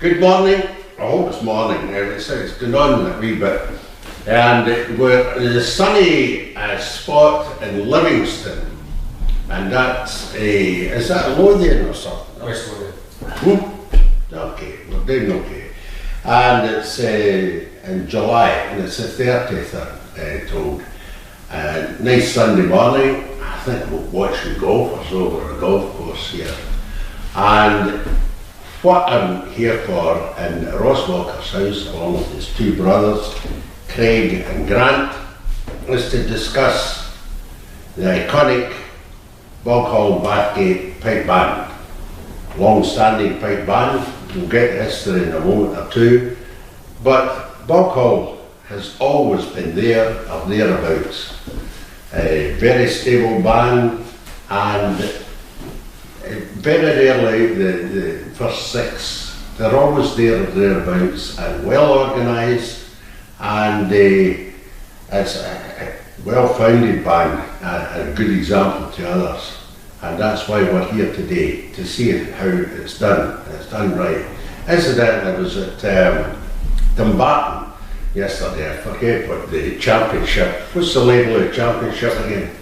Good morning. I hope it's morning. It's going on a wee bit. And we're in a sunny spot in Livingston. And that's is that Lothian or something? West Lothian. Okay, we're doing okay. And it's in July, and it's the 30th, I'm told. Nice Sunday morning. I think we're watching golfers over a golf course here. And what I'm here for in Ross Walker's house, along with his two brothers, Craig and Grant, is to discuss the iconic Boghall and Bathgate pipe band. Long-standing pipe band. We'll get the history in a moment or two. But Boghall has always been there or thereabouts. A very stable band, and very rarely the first six. They're always there or thereabouts and well organised, and it's a well-founded band, a good example to others. And that's why we're here today, to see how it's done, and it's done right. Incidentally, I was at Dumbarton yesterday. I forget what the championship, what's the label of the championship again?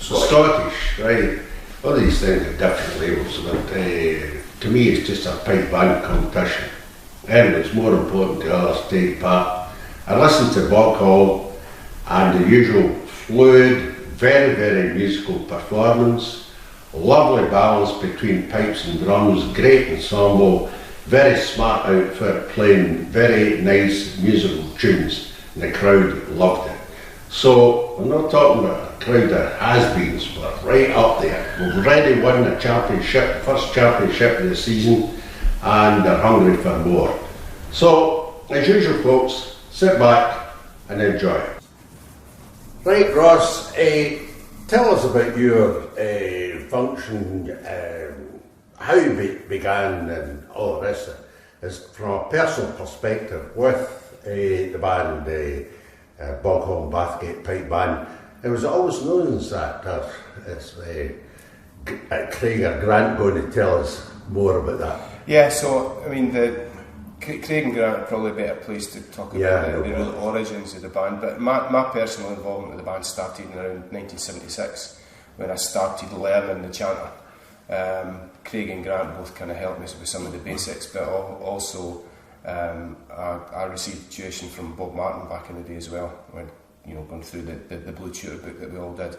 Scottish, right. All these things are different labels, but to me it's just a pipe band competition. And it's more important to others to take part. I listened to Boghall and the usual fluid, very, very musical performance, lovely balance between pipes and drums, great ensemble, very smart outfit, playing very nice musical tunes, and the crowd loved it. So we're not talking about a crowd of has-beens, but right up there. We've already won the championship, the first championship of the season, and they're hungry for more. So, as usual folks, sit back and enjoy. Right, Ross, tell us about your function, how you began and all the rest of it. Is from a personal perspective with the band, Boghall and Bathgate Pipe Band. It was always known as that. Is Craig or Grant going to tell us more about that? Yeah, so I mean, Craig and Grant are probably a better place to talk about the real origins of the band. But my personal involvement with the band started in around 1976 when I started learning the chanter. Craig and Grant both kind of helped me with some of the basics, but also I received tuition from Bob Martin back in the day as well, when going through the Blue Tutor book that we all did.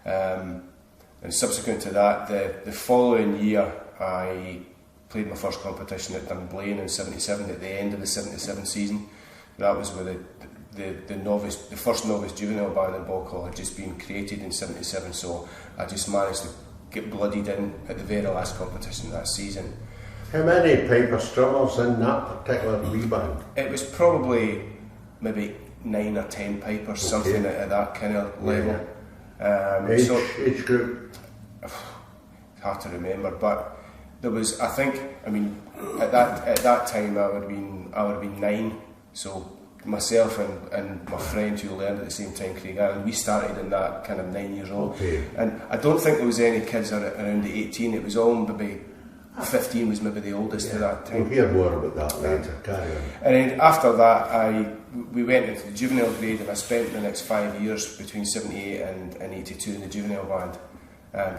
And subsequent to that, the following year, I played my first competition at Dunblane in '77 at the end of the '77 season. That was where the first novice juvenile band in Boghall had just been created in '77, so I just managed to get bloodied in at the very last competition that season. How many piper strummers in that particular wee band? It was probably maybe 9 or 10 pipers, something at that kind of level. Age group? It's hard to remember, but there was, I think, I mean, at that time I would have been 9. So myself and my friend who learned at the same time, Craig, and we started in that kind of 9 years old. Okay. And I don't think there was any kids around the 18. It was all maybe 15 was maybe the oldest at that time. We'll hear more about that later. Carry on. And then after that, we went into the juvenile grade, and I spent the next 5 years between '78 and '82 in the juvenile band,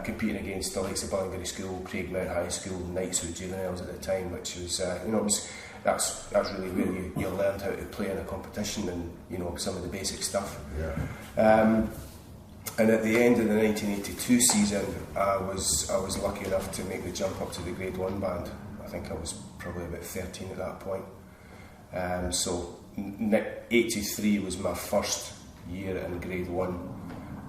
competing against the likes of Ballingarry School, Craigmount High School, Knightswood juveniles at the time, which was that's really where you learned how to play in a competition and some of the basic stuff. Yeah. And at the end of the 1982 season, I was lucky enough to make the jump up to the Grade 1 band. I think I was probably about 13 at that point. So 83 was my first year in Grade 1.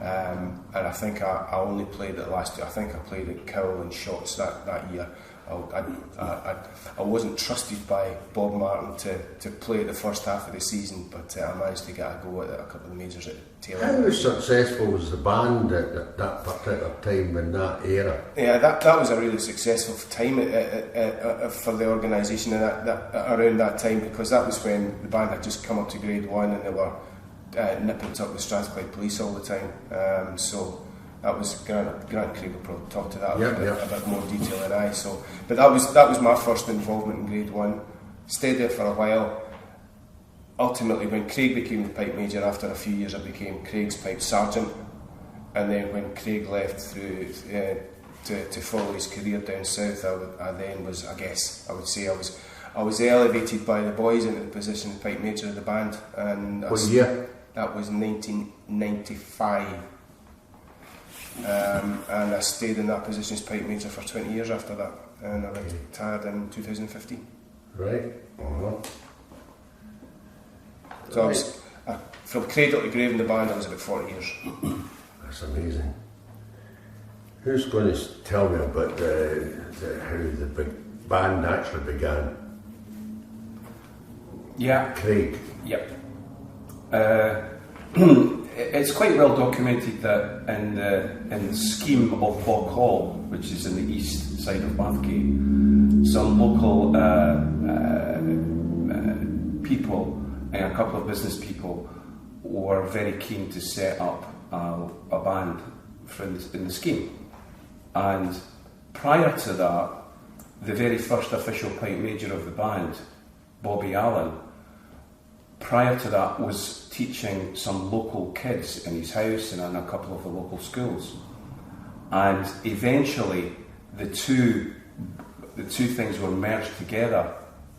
And I think I only played at last year. I think I played at Cowell and Shotts that year. I wasn't trusted by Bob Martin to play the first half of the season, but I managed to get a go at a couple of the majors at Taylor. How successful was the band at that particular time in that era? Yeah, that was a really successful time for the organisation around that time, because that was when the band had just come up to Grade 1 and they were nipping up with Strathclyde Police all the time. So That was Grant Craig will probably talk to that a bit more detail than I. So, but that was my first involvement in Grade 1. Stayed there for a while. Ultimately, when Craig became the pipe major, after a few years, I became Craig's pipe sergeant. And then when Craig left through to follow his career down south, I was elevated by the boys into the position of pipe major of the band. And what year? That was 1995. And I stayed in that position as pipe major for 20 years after that, and I retired in 2015. Right. So I was, from cradle to grave in the band, I was about 40 years. That's amazing. Who's going to tell me about how the big band actually began? Yeah. Craig. Yep. It's quite well documented that in the scheme of Boghall, which is in the east side of Bathgate, some local people and a couple of business people were very keen to set up a band in the scheme. And prior to that, the very first official pipe major of the band, Bobby Allen, prior to that was teaching some local kids in his house and in a couple of the local schools. And eventually the two things were merged together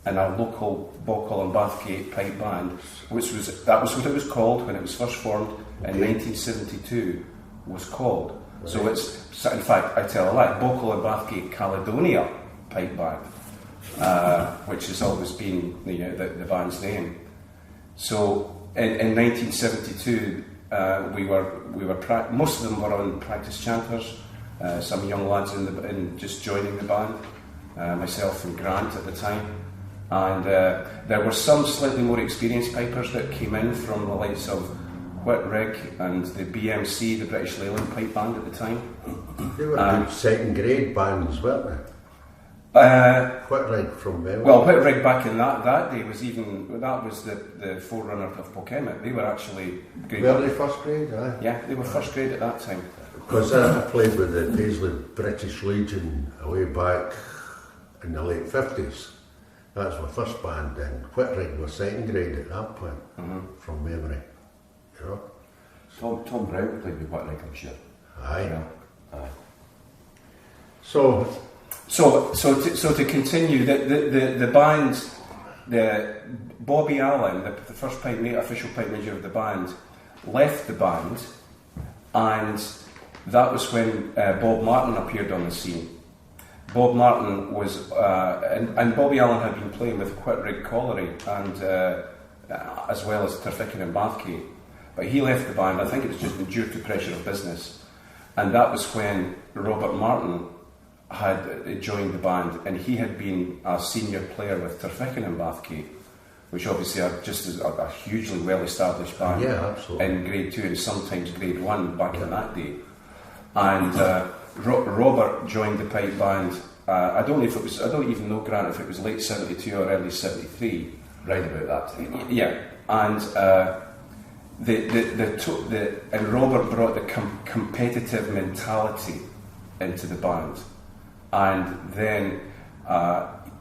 in a local Boghall and Bathgate pipe band, that was what it was called when it was first formed in 1972, was called. Right. So it's, in fact, I tell a lie, Boghall and Bathgate Caledonia pipe band, which has always been the band's name. So in 1972, most of them were on practice chanters. Some young lads in just joining the band, myself and Grant at the time, and there were some slightly more experienced pipers that came in from the likes of Whitrig and the BMC, the British Leyland Pipe Band at the time. They were good second grade bands, weren't they? Whitrig from memory. Well, Whitrig back in that day was the forerunner of Pokemon. They were actually grade. Were they first grade? Aye. Yeah, they were first grade at that time. Because I played with the Paisley British Legion way back in the late 50s. That's my first band, and Whitrig was second grade at that point, from memory. You know? Tom Brown played with Whitrig, I'm sure. Aye. Aye. So to continue, the band, the Bobby Allen, the first official pipe major of the band, left the band, and that was when Bob Martin appeared on the scene. Bob Martin was, and Bobby Allen had been playing with Whitrig Colliery and as well as Turfickin and Bathgate, but he left the band. I think it was just due to pressure of business, and that was when Robert Martin had joined the band, and he had been a senior player with Turfickin and Bathgate, which obviously are just a hugely well-established band in Grade 2 and sometimes Grade 1 back in that day. And Robert joined the pipe band. I don't even know, Grant, if it was late 72 or early 73. Right about that time. Yeah, and and Robert brought the competitive mentality into the band. And then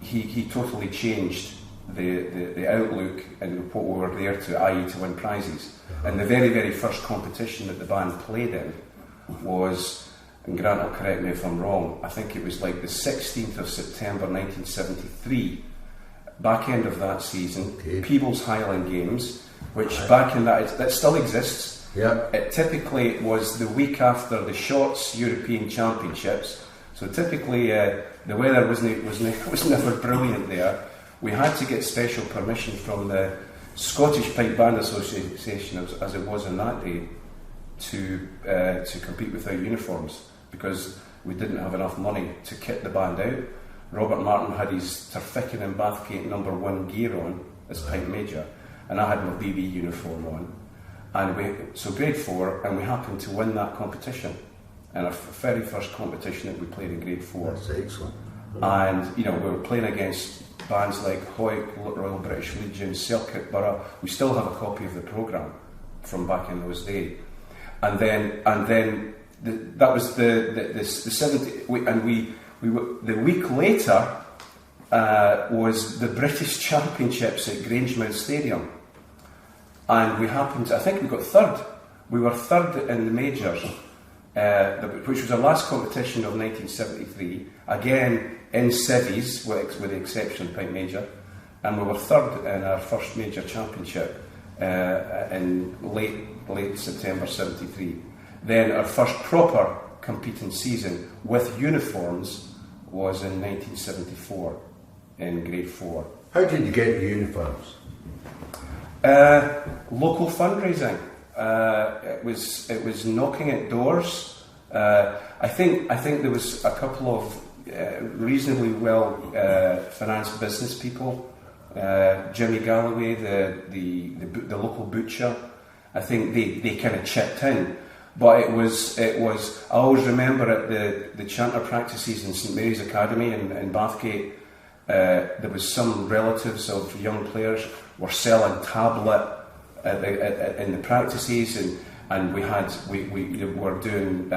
he totally changed the outlook and what we were there to, i.e. to win prizes. And the very, very first competition that the band played in was, and Grant will correct me if I'm wrong, I think it was like the 16th of September 1973, back end of that season, Peebles Highland Games, which back in that still exists. Yeah. It typically was the week after the Shorts European Championships. So typically the weather was never brilliant there. We had to get special permission from the Scottish Pipe Band Association, as it was in that day, to compete without uniforms, because we didn't have enough money to kit the band out. Robert Martin had his Turfickin and Bathgate #1 gear on as pipe major, and I had my BB uniform on. And so Grade 4, and we happened to win that competition. And our very first competition that we played in Grade 4. That's excellent. And we were playing against bands like Hoyt, Royal British Legion, Selkirk Borough. We still have a copy of the programme from back in those days. And then that was the 70, and we the week later was the British Championships at Grangemouth Stadium, and we happened. I think we got third. We were third in the majors, which was our last competition of 1973. Again in civvies, with the exception of Pipe Major, and we were third in our first major championship in late September '73. Then our first proper competing season with uniforms was in 1974 in Grade 4. How did you get the uniforms? Local fundraising. It was knocking at doors. I think there was a couple of reasonably well financed business people. Jimmy Galloway, the local butcher. I think they kind of chipped in. But it was. I always remember at the chanter practices in St Mary's Academy in Bathgate, there was some relatives of young players were selling tablet in the practices, and we were doing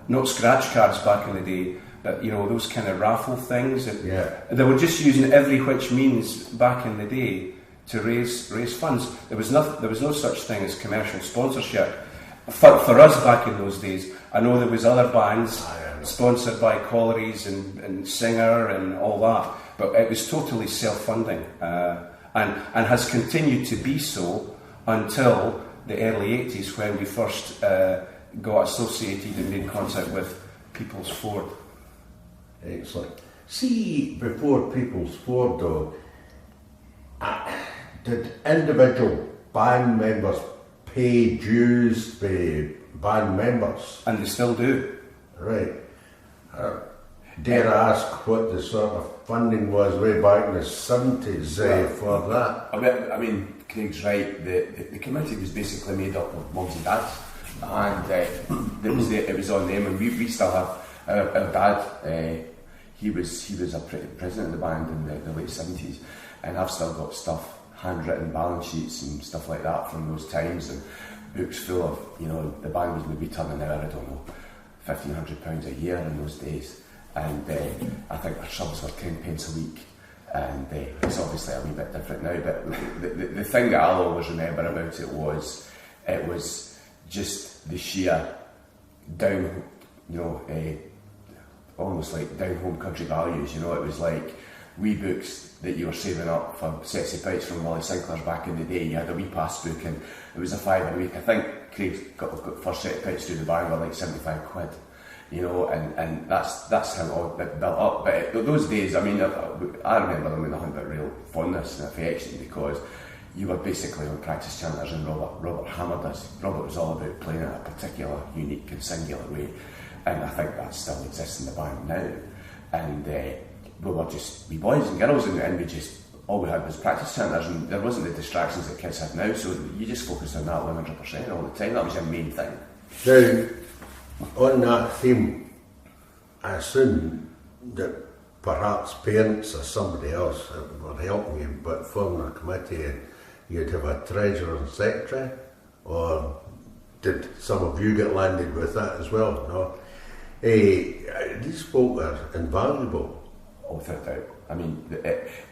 not scratch cards back in the day, but those kind of raffle things. They were just using every which means back in the day to raise funds. There was no such thing as commercial sponsorship. For us back in those days, I know there was other bands sponsored by collieries and Singer and all that, but it was totally self-funding and has continued to be so until the early 80s, when we first got associated and made contact with People's Ford. Excellent. See, before People's Ford though, did individual band members pay dues to band members? And they still do. Right. Dare I ask what the sort of funding was way back in the 70s for that? I mean, Craig's right. The committee was basically made up of mums and dads, and it was on them. And we still have our dad. He was a president of the band in the late 70s, and I've still got stuff, handwritten balance sheets and stuff like that from those times, and books full of the band was maybe turning out, I don't know, £1,500 a year in those days, and I think our subs were 10 pence a week, and it's obviously a wee bit different now, but the thing that I'll always remember about it was just the sheer down, almost like down home country values. It was like wee books that you were saving up for sets of pipes from Wally Sinclair's back in the day. You had a wee pass book, and it was a £5 a week. I think Craig's got first set of pipes through the band were like £75, and that's how it all built up. But those days, I mean, I remember them with nothing but real fondness and affection, because you were basically on practice chanters, and Robert hammered us. Robert was all about playing in a particular, unique and singular way, and I think that still exists in the band now. And we were just wee boys and girls, and we just, all we had was practice chanters, and there wasn't the distractions that kids have now, so you just focused on that 100% all the time. That was your main thing. Now, on that theme, I assume that perhaps parents or somebody else were helping you, but forming a committee, and you'd have a treasurer and secretary, or did some of you get landed with that as well? No. These folk are invaluable. Without doubt. I mean,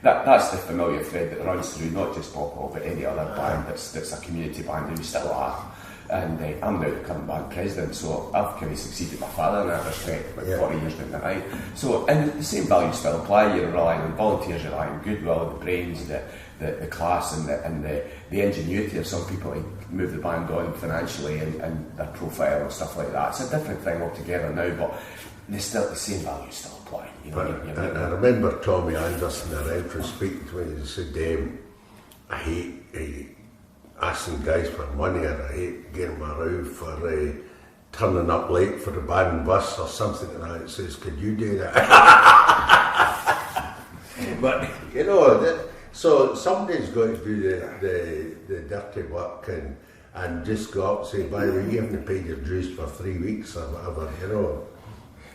that's the familiar thread that runs through not just Boghall, but any other band that's a community band, and we still are. And I'm now the current band president, so I've kind of succeeded my father in that respect, about 40 years down the line. So, and the same values still apply. You're relying on volunteers, you're relying on goodwill, the brains, the class, and the ingenuity of some people to move the band on financially, and their profile and stuff like that. It's a different thing altogether now, but the same values still apply. I remember Tommy Anderson, our entrance, speaking to me, he said, I hate asking guys for money, or I hate getting my row for turning up late for the band bus or something like that. It says, could you do that? But, so somebody's got to do the dirty work and just go up and say, by the way, you haven't paid your dues for 3 weeks or whatever,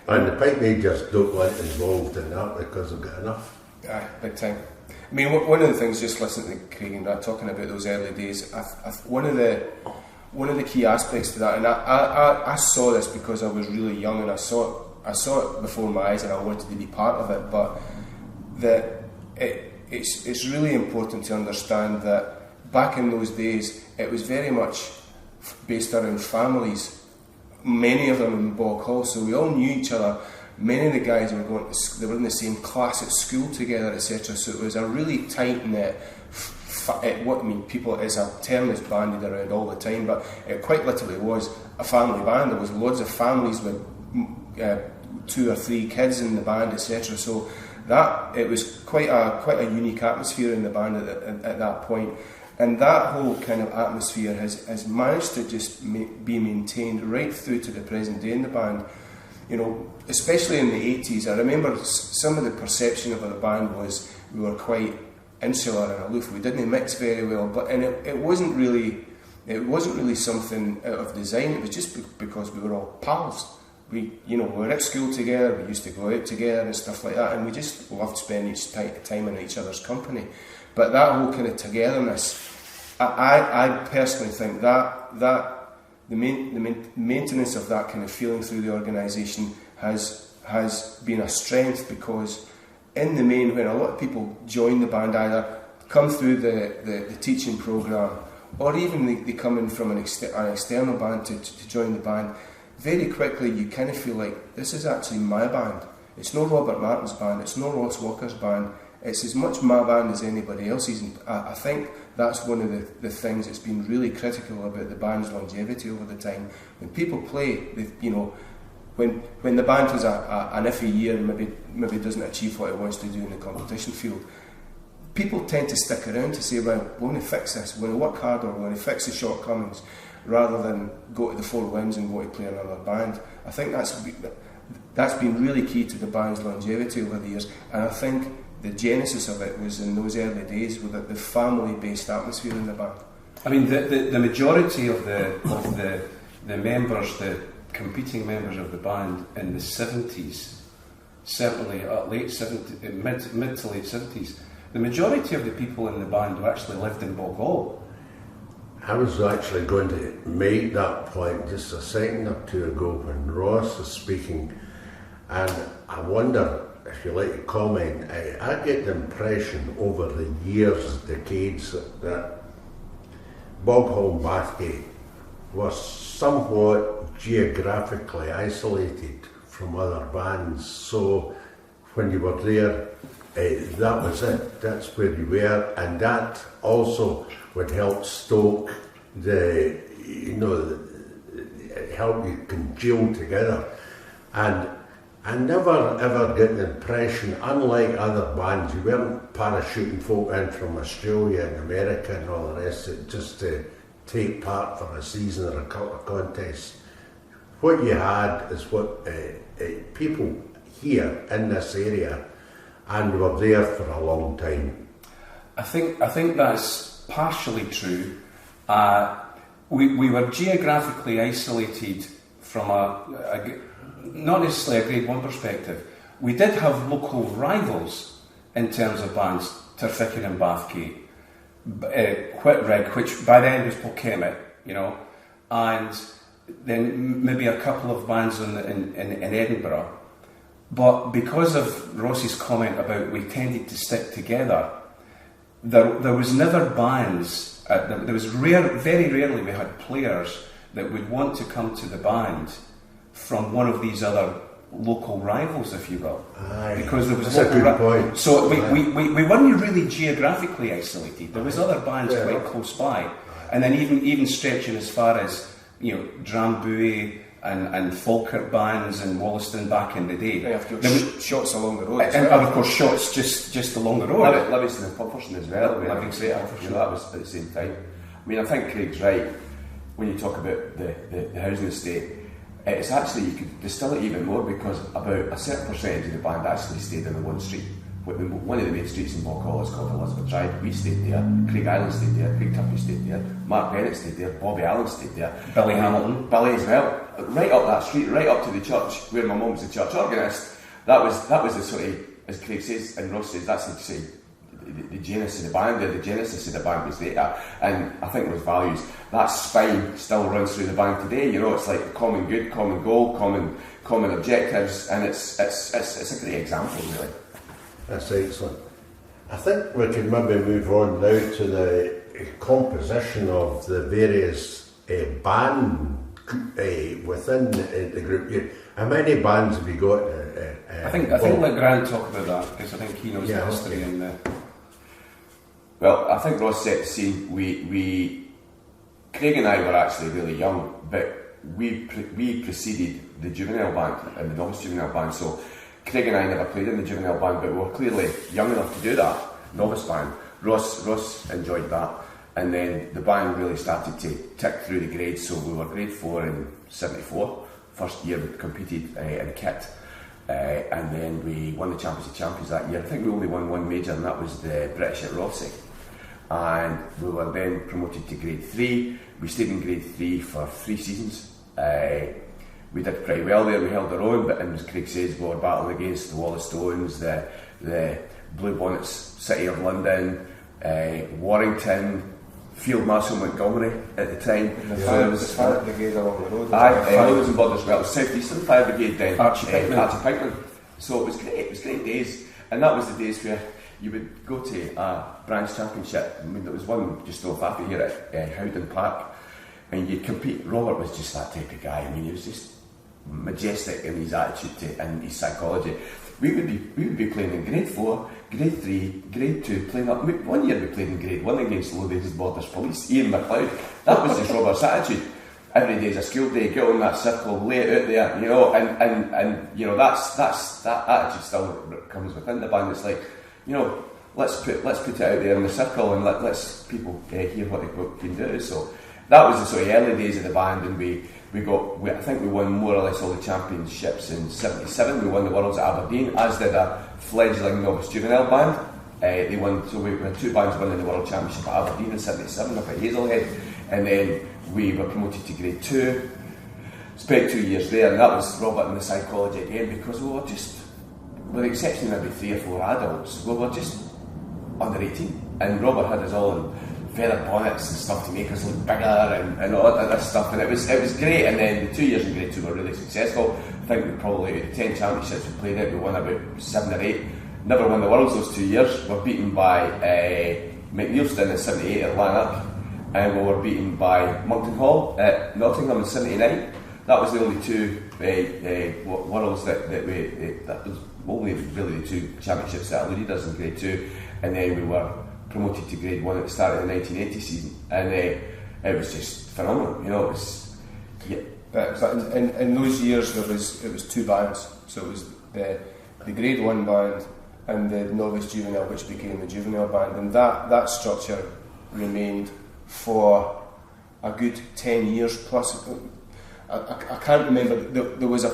And the pipe majors don't want involved in that because they've got enough. Aye, big time. I mean, one of the things, just listening to Craig and Brad talking about those early days, one of one of the key aspects to that, and I saw this because I was really young, and I saw it before my eyes, and I wanted to be part of it. But it's really important to understand that back in those days, it was very much based around families. Many of them in Boghall, so we all knew each other. Many of the guys they were in the same class at school together, etc. So it was a really tight knit. People is a term that's bandied around all the time, but it quite literally was a family band. There was loads of families with 2 or 3 kids in the band, etc. So that it was quite a unique atmosphere in the band at that point. And that whole kind of atmosphere has managed to just be maintained right through to the present day in the band. You know, especially in the 80s, I remember some of the perception of the band was we were quite insular and aloof. We didn't mix very well, it wasn't really something out of design. It was just because we were all pals. We were at school together. We used to go out together and stuff like that, and we just loved spending time in each other's company. But that whole kind of togetherness, I personally think that the maintenance of that kind of feeling through the organisation has been a strength, because in the main, when a lot of people join the band, either come through the teaching programme, or even they come in from an external band to join the band, very quickly you kind of feel like this is actually my band. It's no Robert Martin's band, it's no Ross Walker's band. It's as much my band as anybody else's. And I think that's one of the things that's been really critical about the band's longevity over the time. When people play, when the band has an iffy year and maybe doesn't achieve what it wants to do in the competition field, people tend to stick around to say, well, we want to fix this, we want to work harder, we want to fix the shortcomings, rather than go to the 4 Winds and go to play another band. I think that's been really key to the band's longevity over the years, and I think the genesis of it was in those early days with the family-based atmosphere in the band. I mean, the majority of the members, the competing members of the band in the 70s, certainly mid to late 70s, the majority of the people in the band who actually lived in Boghall. I was actually going to make that point just a second or two ago when Ross was speaking, and I wonder if you like to comment. I get the impression over the years, decades, that Boghall and Bathgate was somewhat geographically isolated from other bands. So when you were there, that was it. That's where you were, and that also would help stoke help you congeal together. And I never ever get the impression, unlike other bands, you weren't parachuting folk in from Australia and America and all the rest of it just to take part for a season or a couple of contests. What you had is what people here in this area, and were there for a long time. I think that's partially true. We were geographically isolated from not necessarily a Grade 1 perspective. We did have local rivals in terms of bands, Bathgate and Bathgate, Whitrig, which by then was Polkemet, and then maybe a couple of bands in Edinburgh. But because of Ross's comment about we tended to stick together, there was never bands. There was very rarely we had players that would want to come to the band from one of these other local rivals, if you will. Aye, because there was that's a good point. So we weren't really geographically isolated. There was other bands quite close by, and then even stretching as far as Drambuie and Falkirk bands and Wollaston back in the day. Yeah, of course, shots along the road. And of course, shots just along the road. Livingston and Pufferson as well. Livingston and Pufferson. That was at the same time. I mean, I think Craig's right when you talk about the housing estate. It's actually, you could distill it even more, because about a certain percentage of the band actually stayed on the one street. One of the main streets in Boghall is called Elizabeth Drive. We stayed there. Craig Island stayed there. Craig Tuffy stayed there. Mark Bennett stayed there. Bobby Allen stayed there. Billy Hamilton. Billy as well. Right up that street, right up to the church where my mum was the church organist. That was the sort of, as Craig says and Ross says, that's the genesis of the band, or the genesis of the band was there, and I think those values, that spine still runs through the band today. You know, it's like common good, common goal, common objectives, and it's a great example, really. That's excellent. I think we can maybe move on now to the composition of the various band within the group. How many bands have you got? I think let Grant talk about that, because I think he knows the history. Okay. Well, I think Ross set the scene. We Craig and I were actually really young, but we preceded the juvenile band and the novice juvenile band. So Craig and I never played in the juvenile band, but we were clearly young enough to do that novice band. Ross enjoyed that, and then the band really started to tick through the grades. So we were grade 4 in '74. First year we competed in kit, and then we won the Champions of Champions that year. I think we only won one major, and that was the British at Rossi. And we were then promoted to grade 3. We stayed in grade 3 for 3 seasons. We did pretty well there, we held our own, but as Craig says, we were battling against the Wallace Stones, the Blue Bonnets, City of London, Warrington, Field Marshal Montgomery at the time. The Fire Brigade along the road. I was in Bud as well. It was South Eastern Fire Brigade then. Archie Pikeman. So it was great days. And that was the days where you would go to a branch championship. I mean, there was one just off after here at Howden Park, and you'd compete. Robert was just that type of guy. I mean, he was just majestic in his attitude and his psychology. We would be playing in grade 4, grade 3, grade 2, playing up. One year we played in grade 1 against Lothians Borders Police, Ian McLeod. That was just Robert's attitude. Every day's a school day, get on that circle, lay it out there, you know, and you know, that attitude still comes within the band. It's like, you know, let's put it out there in the circle and let's people hear what they can do. So that was the sort of early days of the band, and I think we won more or less all the championships in '77. We won the Worlds at Aberdeen, as did a fledgling novice juvenile band. They won, so we had 2 bands winning the World Championship at Aberdeen in '77 up at Hazelhead, and then we were promoted to grade 2. Spent 2 years there, and that was Robert and the psychology again, because we were just, with the exception of maybe 3 or 4 adults, we were just under 18, and Robert had us all in feather bonnets and stuff to make us look bigger and all that other stuff, and it was great. And then the 2 years in grade 2 were really successful. I think we probably, out of the 10 championships we played out, we won about 7 or 8. Never won the Worlds those 2 years. We were beaten by McNeilston in '78 at Lanark, and we were beaten by Monkton Hall at Nottingham in '79. That was the only 2 Worlds that was only really the 2 championships that eluded us in grade 2, and then we were promoted to grade 1 at the start of the 1980 season, and it was just phenomenal, you know. It was, yeah. But in those years it was 2 bands, so it was the grade 1 band and the novice juvenile, which became the juvenile band, and that structure remained for a good 10 years plus. I can't remember. There was a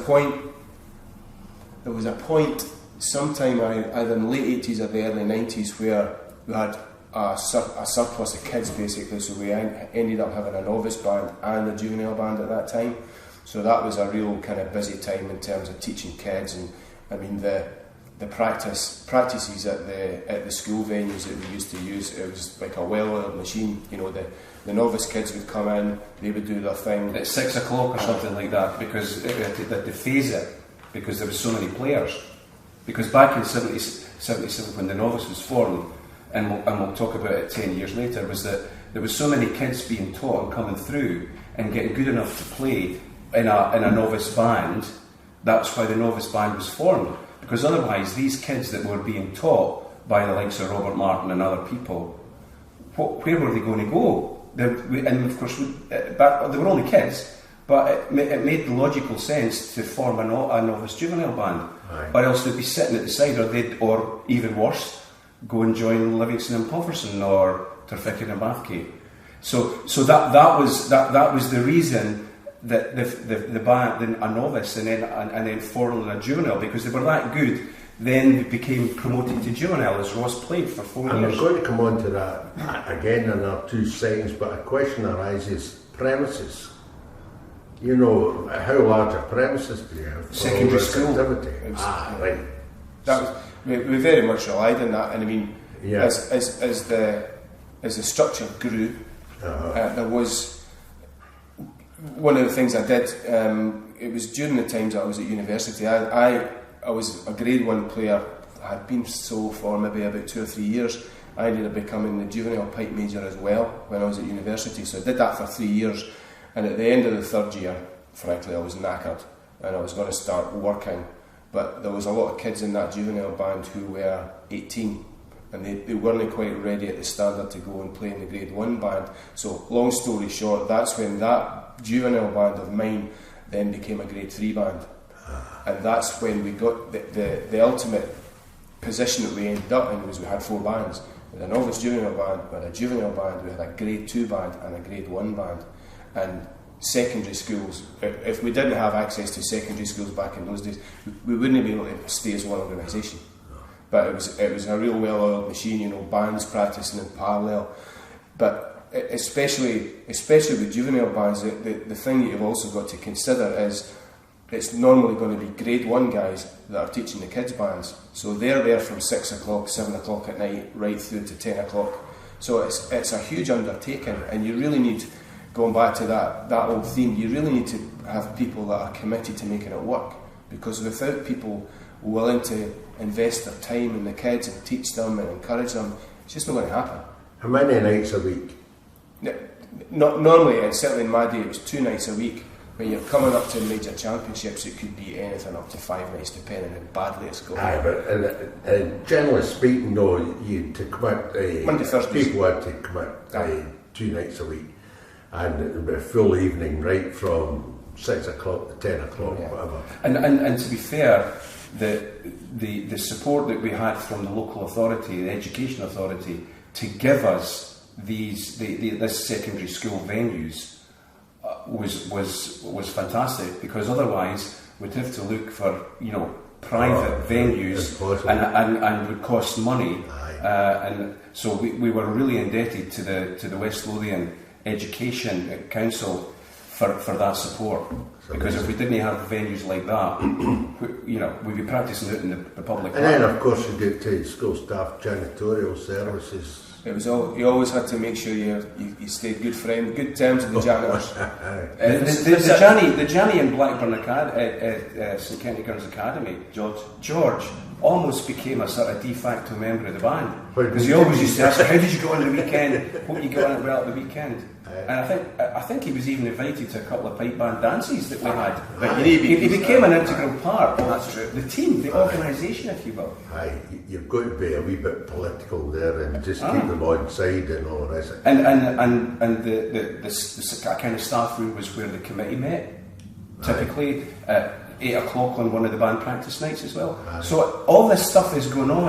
point sometime either in the late 80s or the early 90s where we had a surplus of kids, basically, so we ended up having a novice band and a juvenile band at that time. So that was a real kind of busy time in terms of teaching kids, and I mean the practices at the school venues that we used to use, it was like a well-oiled machine. You know, the novice kids would come in, they would do their thing at 6 o'clock or something like that, because they had to phase it because there were so many players. Because back in '77 when the novice was formed, and we'll talk about it 10 years later, was that there was so many kids being taught and coming through and getting good enough to play in a novice band. That's why the novice band was formed, because otherwise these kids that were being taught by the likes of Robert Martin and other people, where were they going to go? And of course, they were only kids, but it made logical sense to form a novice juvenile band, right. Or else they'd be sitting at the side, or even worse, go and join Livingston and Pufferson or Turfickin and Bathgate. So that was the reason that the band, a novice and then formed a juvenile, because they were that good. Then they became promoted to juvenile as Ross played for 4 years. I'm going to come on to that again in our 2 seconds, but a question arises: premises. You know, how large a premises do you have? Secondary school. Activity? Right. We very much relied on that, and I mean, as the structure grew, there was one of the things I did. It was during the times I was at university. I was a grade 1 player. I had been so for maybe about 2 or 3 years. I ended up becoming the juvenile pipe major as well when I was at university. So I did that for 3 years, and at the end of the 3rd year, frankly, I was knackered and I was going to start working. But there was a lot of kids in that juvenile band who were 18, and they weren't quite ready at the standard to go and play in the grade 1 band. So long story short, that's when that juvenile band of mine then became a grade 3 band. And that's when we got the ultimate position that we ended up in, was we had 4 bands. We had a novice juvenile band, we had a juvenile band, we had a grade 2 band and a grade 1 band. And secondary schools, if we didn't have access to secondary schools back in those days, we wouldn't be able to stay as one organisation. But it was a real well-oiled machine, bands practicing in parallel. But especially with juvenile bands, the thing that you've also got to consider is it's normally going to be grade 1 guys that are teaching the kids bands. So they're there from 6 o'clock, 7 o'clock at night, right through to 10 o'clock. So it's a huge undertaking, and you really need, going back to that old theme, you really need to have people that are committed to making it work. Because without people willing to invest their time in the kids and teach them and encourage them, it's just not going to happen. How many nights a week? Not normally, and certainly in my day, it was 2 nights a week. When you're coming up to major championships, it could be anything up to 5 nights, depending how badly it's going. Aye, but generally speaking, though, you to commit Monday, Thursdays. People had to commit 2 nights a week, and it would be a full evening, right from 6 o'clock to 10 o'clock, whatever. And to be fair, the support that we had from the local authority, the education authority, to give us this secondary school venues was fantastic, because otherwise we'd have to look for private venues and would cost money, and so we were really indebted to the West Lothian Education Council for that support, because if we didn't have venues like that, we'd be practising out in the public. And then of course you get to school staff janitorial services. It was you always had to make sure you stayed good terms with the janitors. the Janny in Blackburn St Kenty Girls Academy, George almost became a sort of de facto member of the band, because he always used to ask, how did you go on the weekend? What you got on at the weekend? And I think he was even invited to a couple of pipe band dances that we had. He became an integral part of the team, the organisation, if you will. Aye, you've got to be a wee bit political there and just keep them on side and all the rest. And the kind of staff room was where the committee met, typically at 8 o'clock on one of the band practice nights as well. So all this stuff is going on,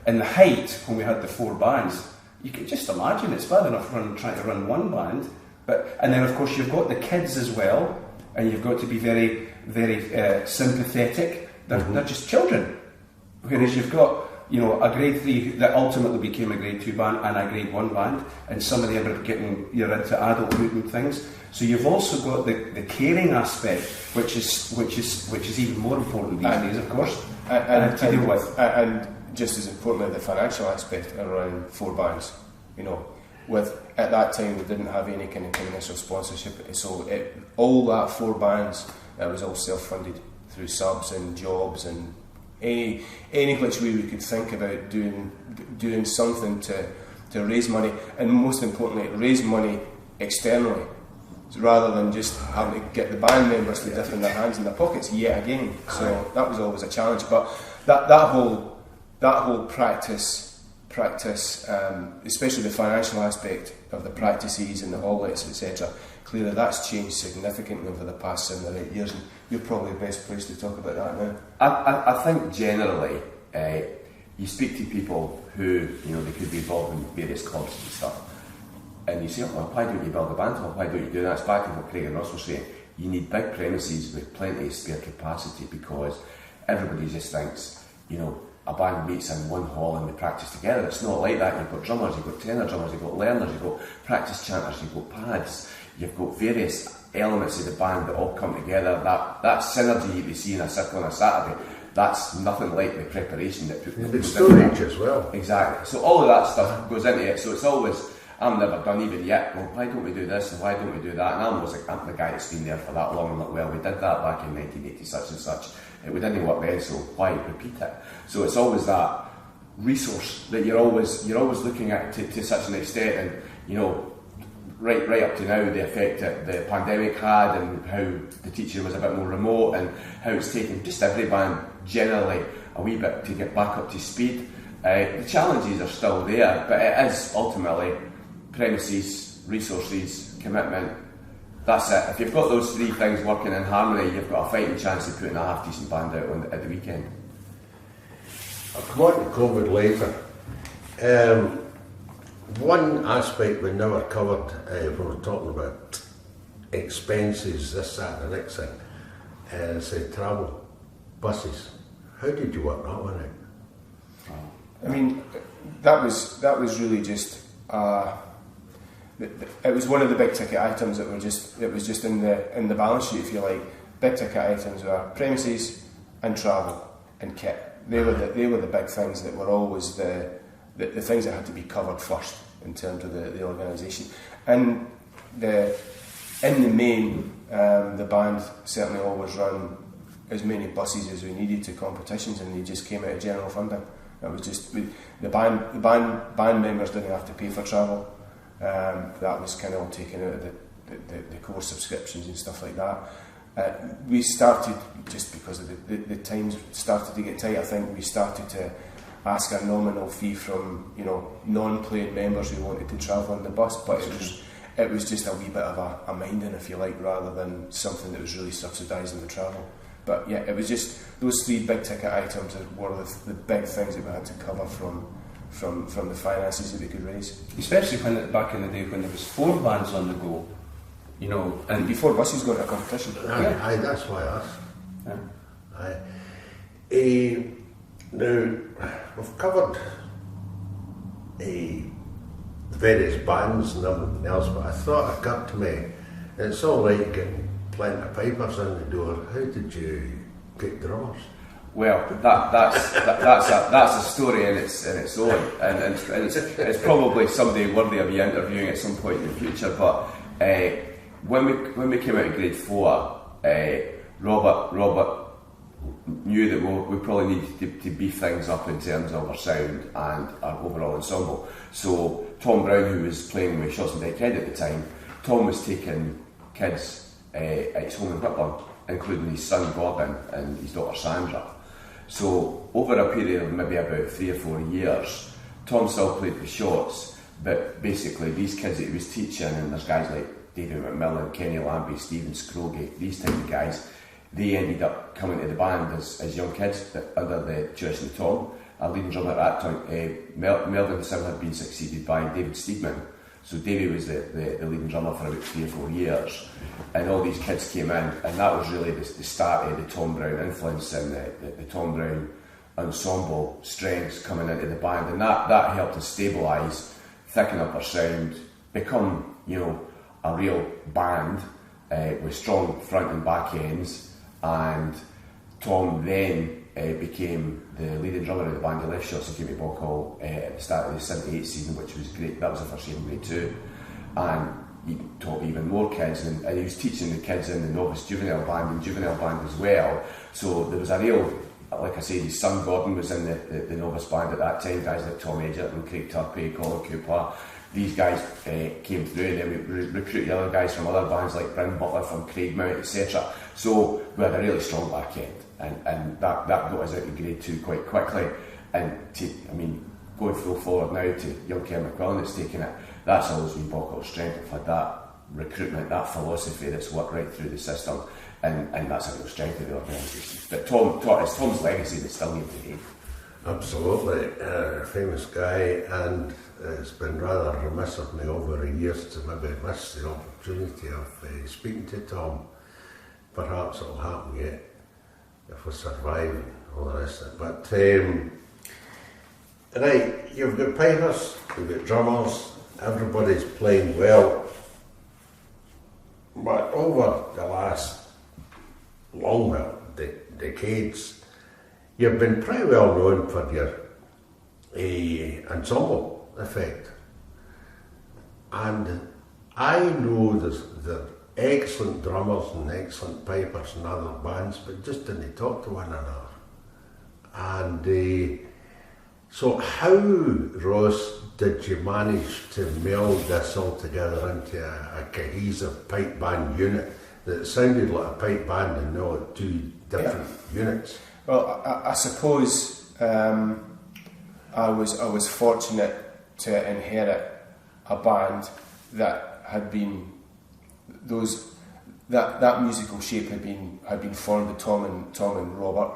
in the height when we had the 4 bands. You can just imagine it's bad enough trying to run one band, and then of course you've got the kids as well, and you've got to be very, very sympathetic. They're just children, whereas you've got a grade 3 that ultimately became a grade 2 band and a grade 1 band, and some of them are you're into adulthood and things. So you've also got the caring aspect, which is even more important these days, of course, to deal with. And just as importantly, the financial aspect around 4 bands. At that time we didn't have any kind of initial sponsorship, so all that 4 bands, it was all self-funded through subs and jobs and any which way we could think about doing something to raise money, and most importantly, raise money externally, rather than just having to get the band members to dip in their hands in their pockets yet again. So that was always a challenge. But that whole practice, especially the financial aspect of the practices and the hall-lets, etc., clearly that's changed significantly over the past 7 or 8 years, and you're probably the best place to talk about that now. I think generally, you speak to people who, they could be involved in various clubs and stuff, and you say, why don't you build a band hall? Why don't you do that? It's back to what Craig and Ross were saying. You need big premises with plenty of spare capacity, because everybody just thinks, a band meets in one hall and they practice together. It's not like that. You've got drummers, you've got tenor drummers, you've got learners, you've got practice chanters, you've got pads, you've got various elements of the band that all come together. That synergy you see in a circle on a Saturday, that's nothing like the preparation that people the storage as well. Exactly. So all of that stuff goes into it. So it's always, I'm never done even yet. Well, why don't we do this and why don't we do that? And I'm always like, I'm the guy that's been there for that long. I'm like, well, we did that back in 1980, such and such. We didn't work then, so why repeat it? So it's always that resource that you're always looking at to such an extent, and you know, right up to now, the effect that the pandemic had, and how the teaching was a bit more remote, and how it's taken just every band generally a wee bit to get back up to speed. The challenges are still there, but it is ultimately premises, resources, commitment. That's it. If you've got those three things working in harmony, you've got a fighting chance of putting a half decent band out at the weekend. I'll come on to COVID later. One aspect we never covered when we were talking about expenses, this, that, and the next thing, is travel, buses. How did you work that one out? I mean, that was really just. It was one of the big ticket items that was just in the balance sheet, if you like. Big ticket items were premises and travel and kit. They were the big things that were always the things that had to be covered first in terms of the organisation. And in the main, the band certainly always run as many buses as we needed to competitions, and they just came out of general funding. That was just the band members didn't have to pay for travel. That was kind of all taken out of the core subscriptions and stuff like that. We started, just because of the times started to get tight, I think we started to ask a nominal fee from, you know, non-playing members who wanted to travel on the bus, but it was just a wee bit of a minding, if you like, rather than something that was really subsidising the travel. But yeah, it was just those three big ticket items that were the big things that we had to cover from the finances that we could raise. Especially when back in the day when there was 4 bands on the go, you know, and before buses got a competition. Aye, that's why I asked. Yeah. Now, we've covered various bands and everything else, but I thought it occurred to me, it's all right getting plenty of pipers in the door. How did you get drummers? Well, that's a story in its own, and it's probably somebody worthy of you interviewing at some point in the future. But when we came out of grade 4, Robert knew that we probably needed to beef things up in terms of our sound and our overall ensemble. So Tom Brown, who was playing with Shots and Deckhead at the time, Tom was taking kids at his home in Whitburn, including his son Gordon and his daughter Sandra. So over a period of maybe about 3 or 4 years, Tom still played with Shots, but basically these kids that he was teaching, and there's guys like David McMillan, Kenny Lambie, Stephen Scroggie, these type of guys, they ended up coming to the band as young kids under the tuition of Tom. Our leading drummer at that time, Melvin Sim, had been succeeded by David Steedman. So Davey was the leading drummer for about 3 or 4 years, and all these kids came in, and that was really the start of the Tom Brown influence and the Tom Brown ensemble strengths coming into the band, and that helped us stabilise, thicken up our sound, become, you know, a real band with strong front and back ends. And Tom then became the leading drummer of the band. He left Shots and came to Boghall at the start of the 78 season, which was great. That was the first year in grade 2, and he taught even more kids, and he was teaching the kids in the novice juvenile band and juvenile band as well. So there was a real, like I said, his son Gordon was in the novice band at that time. Guys like Tom Edgerton, Craig Turpey, Colin Cooper, these guys came through, and then we recruited other guys from other bands like Bryn Butler from Craigmount, etc. So we had a really strong back end, and that got us out of grade 2 quite quickly. And going full forward now to young Ken McQuillan that's taken it, that's always been Boghall's strength. We've had that recruitment, that philosophy that's worked right through the system, and that's a real strength of the organisation. But it's Tom's legacy that's still here today. Absolutely, famous guy, and it's been rather remiss of me over the years to maybe miss the opportunity of speaking to Tom. Perhaps it'll happen yet if we survive and all the rest of it. But right, you've got pipers, you've got drummers, everybody's playing well. But over the last decades, you've been pretty well known for your ensemble effect. And I know they're excellent drummers and excellent pipers and other bands, but just didn't talk to one another. And so how, Ross, did you manage to meld this all together into a cohesive pipe band unit that sounded like a pipe band and not two different units? Well, I suppose I was fortunate to inherit a band that had been that musical shape had been formed with Tom and Robert.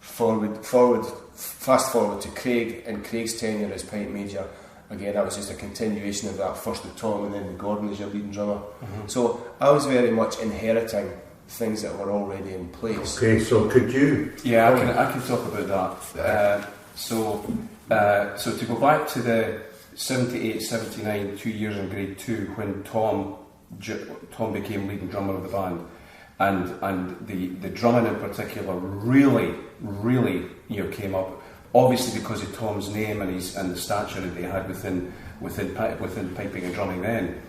Fast forward to Craig and Craig's tenure as pipe major. Again, that was just a continuation of that, first with Tom and then with Gordon as your leading drummer. Mm-hmm. So I was very much inheriting things that were already in place. Okay, so could you? Yeah, I can talk about that. So to go back to the 78, 79, 2 years in grade 2 when Tom became leading drummer of the band, and the drumming in particular really came up, obviously because of Tom's name and the stature that he had within piping and drumming then.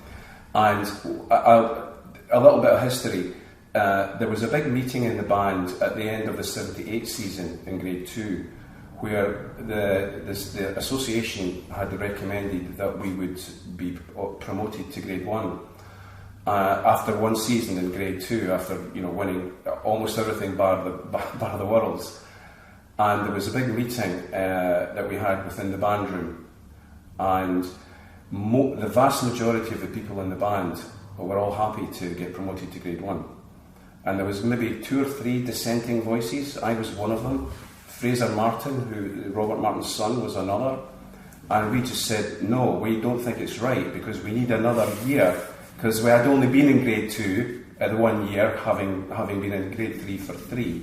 And a little bit of history. There was a big meeting in the band at the end of the 78 season in grade 2 where the association had recommended that we would be promoted to grade 1 after one season in grade 2, after winning almost everything bar the Worlds. And there was a big meeting that we had within the band room, and the vast majority of the people in the band were all happy to get promoted to grade 1. And there was maybe 2 or 3 dissenting voices. I was one of them. Fraser Martin, Robert Martin's son, was another. And we just said, no, we don't think it's right, because we need another year. Because we had only been in grade 2 the 1 year, having been in grade 3 for 3.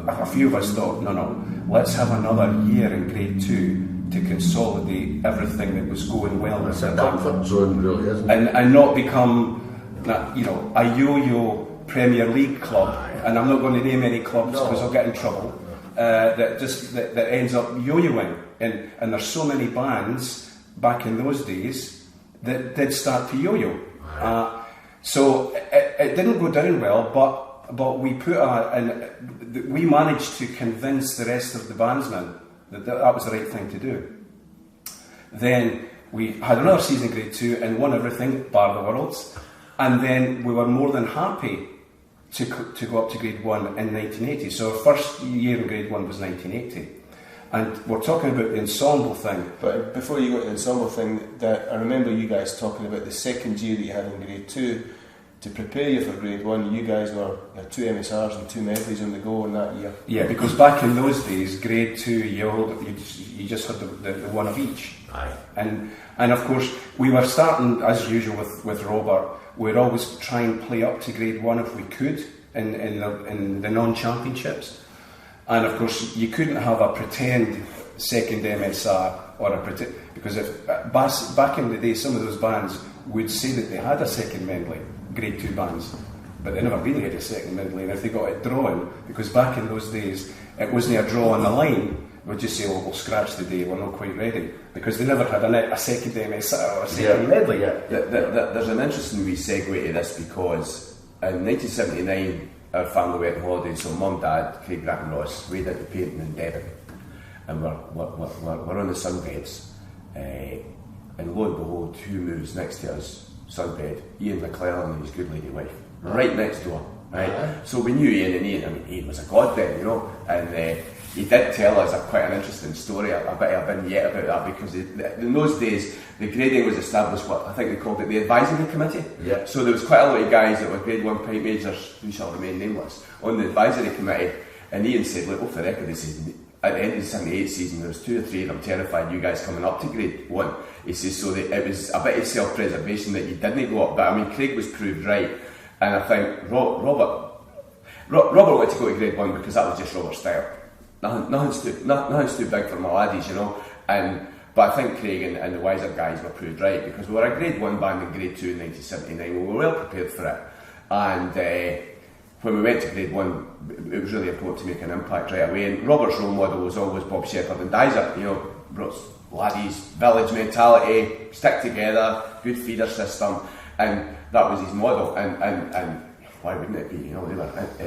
A few of us thought, no, let's have another year in grade 2 to consolidate everything that was going well. It's a comfort zone, really, isn't it? And not become, a yo-yo Premier League club. And I'm not going to name any clubs because I'll get in trouble. That ends up yo-yoing, and there's so many bands back in those days that did start to yo-yo. So it didn't go down well, but we we managed to convince the rest of the bandsmen that was the right thing to do. Then we had another season in grade 2 and won everything bar the Worlds, and then we were more than happy to go up to grade 1 in 1980. So our first year in grade 1 was 1980. And we're talking about the ensemble thing. But before you go to the ensemble thing, I remember you guys talking about the second year that you had in grade 2. To prepare you for grade 1, you guys had 2 MSRs and 2 medleys on the go in that year. Yeah, because back in those days, grade 2, you just had the one of each. Aye. And of course, we were starting, as usual with Robert, we'd always try and play up to grade 1 if we could in the non-championships. And of course, you couldn't have a pretend second MSR because if back in the day, some of those bands would say that they had a second medley, grade 2 bands, but they never really had a second medley. And if they got it drawn, because back in those days it wasn't a draw on the line, we'd just say, we'll scratch the day, we're not quite ready, because they never had a second MSR or a second medley. Yeah. There's an interesting wee segue to this, because in 1979 our family went on holiday, so Mum, Dad, Craig, Grant and Ross, we did the painting in Devon, and we're on the sunbeds, and lo and behold, who moves next to us, sunbed? Ian McClellan and his good lady wife, right next door, right? So we knew Ian was a god then, and he did tell us quite an interesting story, a bit of a vignette about that, because in those days the grading was established, what I think they called it the advisory committee. Yeah. So there was quite a lot of guys that were grade 1 pipe majors, who shall remain nameless, on the advisory committee, and Ian said, look, off the record, he said, at the end of the 78 season there was 2 or 3 of them terrified you guys coming up to grade 1. He says, so that it was a bit of self-preservation that you didn't go up, but I mean Craig was proved right, and I think Robert wanted to go to grade 1 because that was just Robert's style. Nothing's too big for my laddies, but I think Craig and the wiser guys were proved right, because we were a grade 1 band in grade 2 in 1979. We were well prepared for it, and when we went to grade 1, it was really important to make an impact right away. And Robert's role model was always Bob Shepherd and Dyser. You know, laddies, village mentality, stick together, good feeder system, and that was his model. And why wouldn't it be? You know, they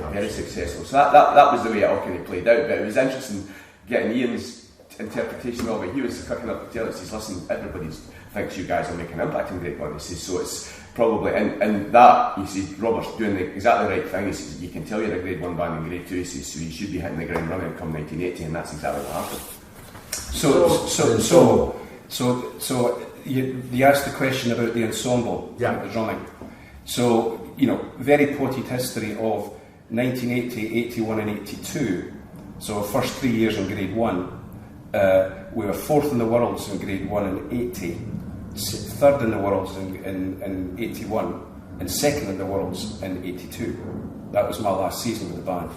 were very successful. So that was the way it all kind of played out. But it was interesting getting Ian's interpretation of it. He was cooking up the tail. He says, "Listen, everybody thinks you guys will make an impact in grade 1." He says, "So it's probably," and that, he says, Robert's doing the exactly right thing. He says, "You can tell you're a grade 1 band in grade 2. He says, "So you should be hitting the ground running come 1980," and that's exactly what happened. So you asked the question about the ensemble, the drumming. So, you know, very potted history of 1980, 81 and 82. So our first 3 years in grade 1, we were 4th in the worlds in grade 1 in 80, 3rd in the worlds in 81, and 2nd in the worlds in 82. That was my last season with the band,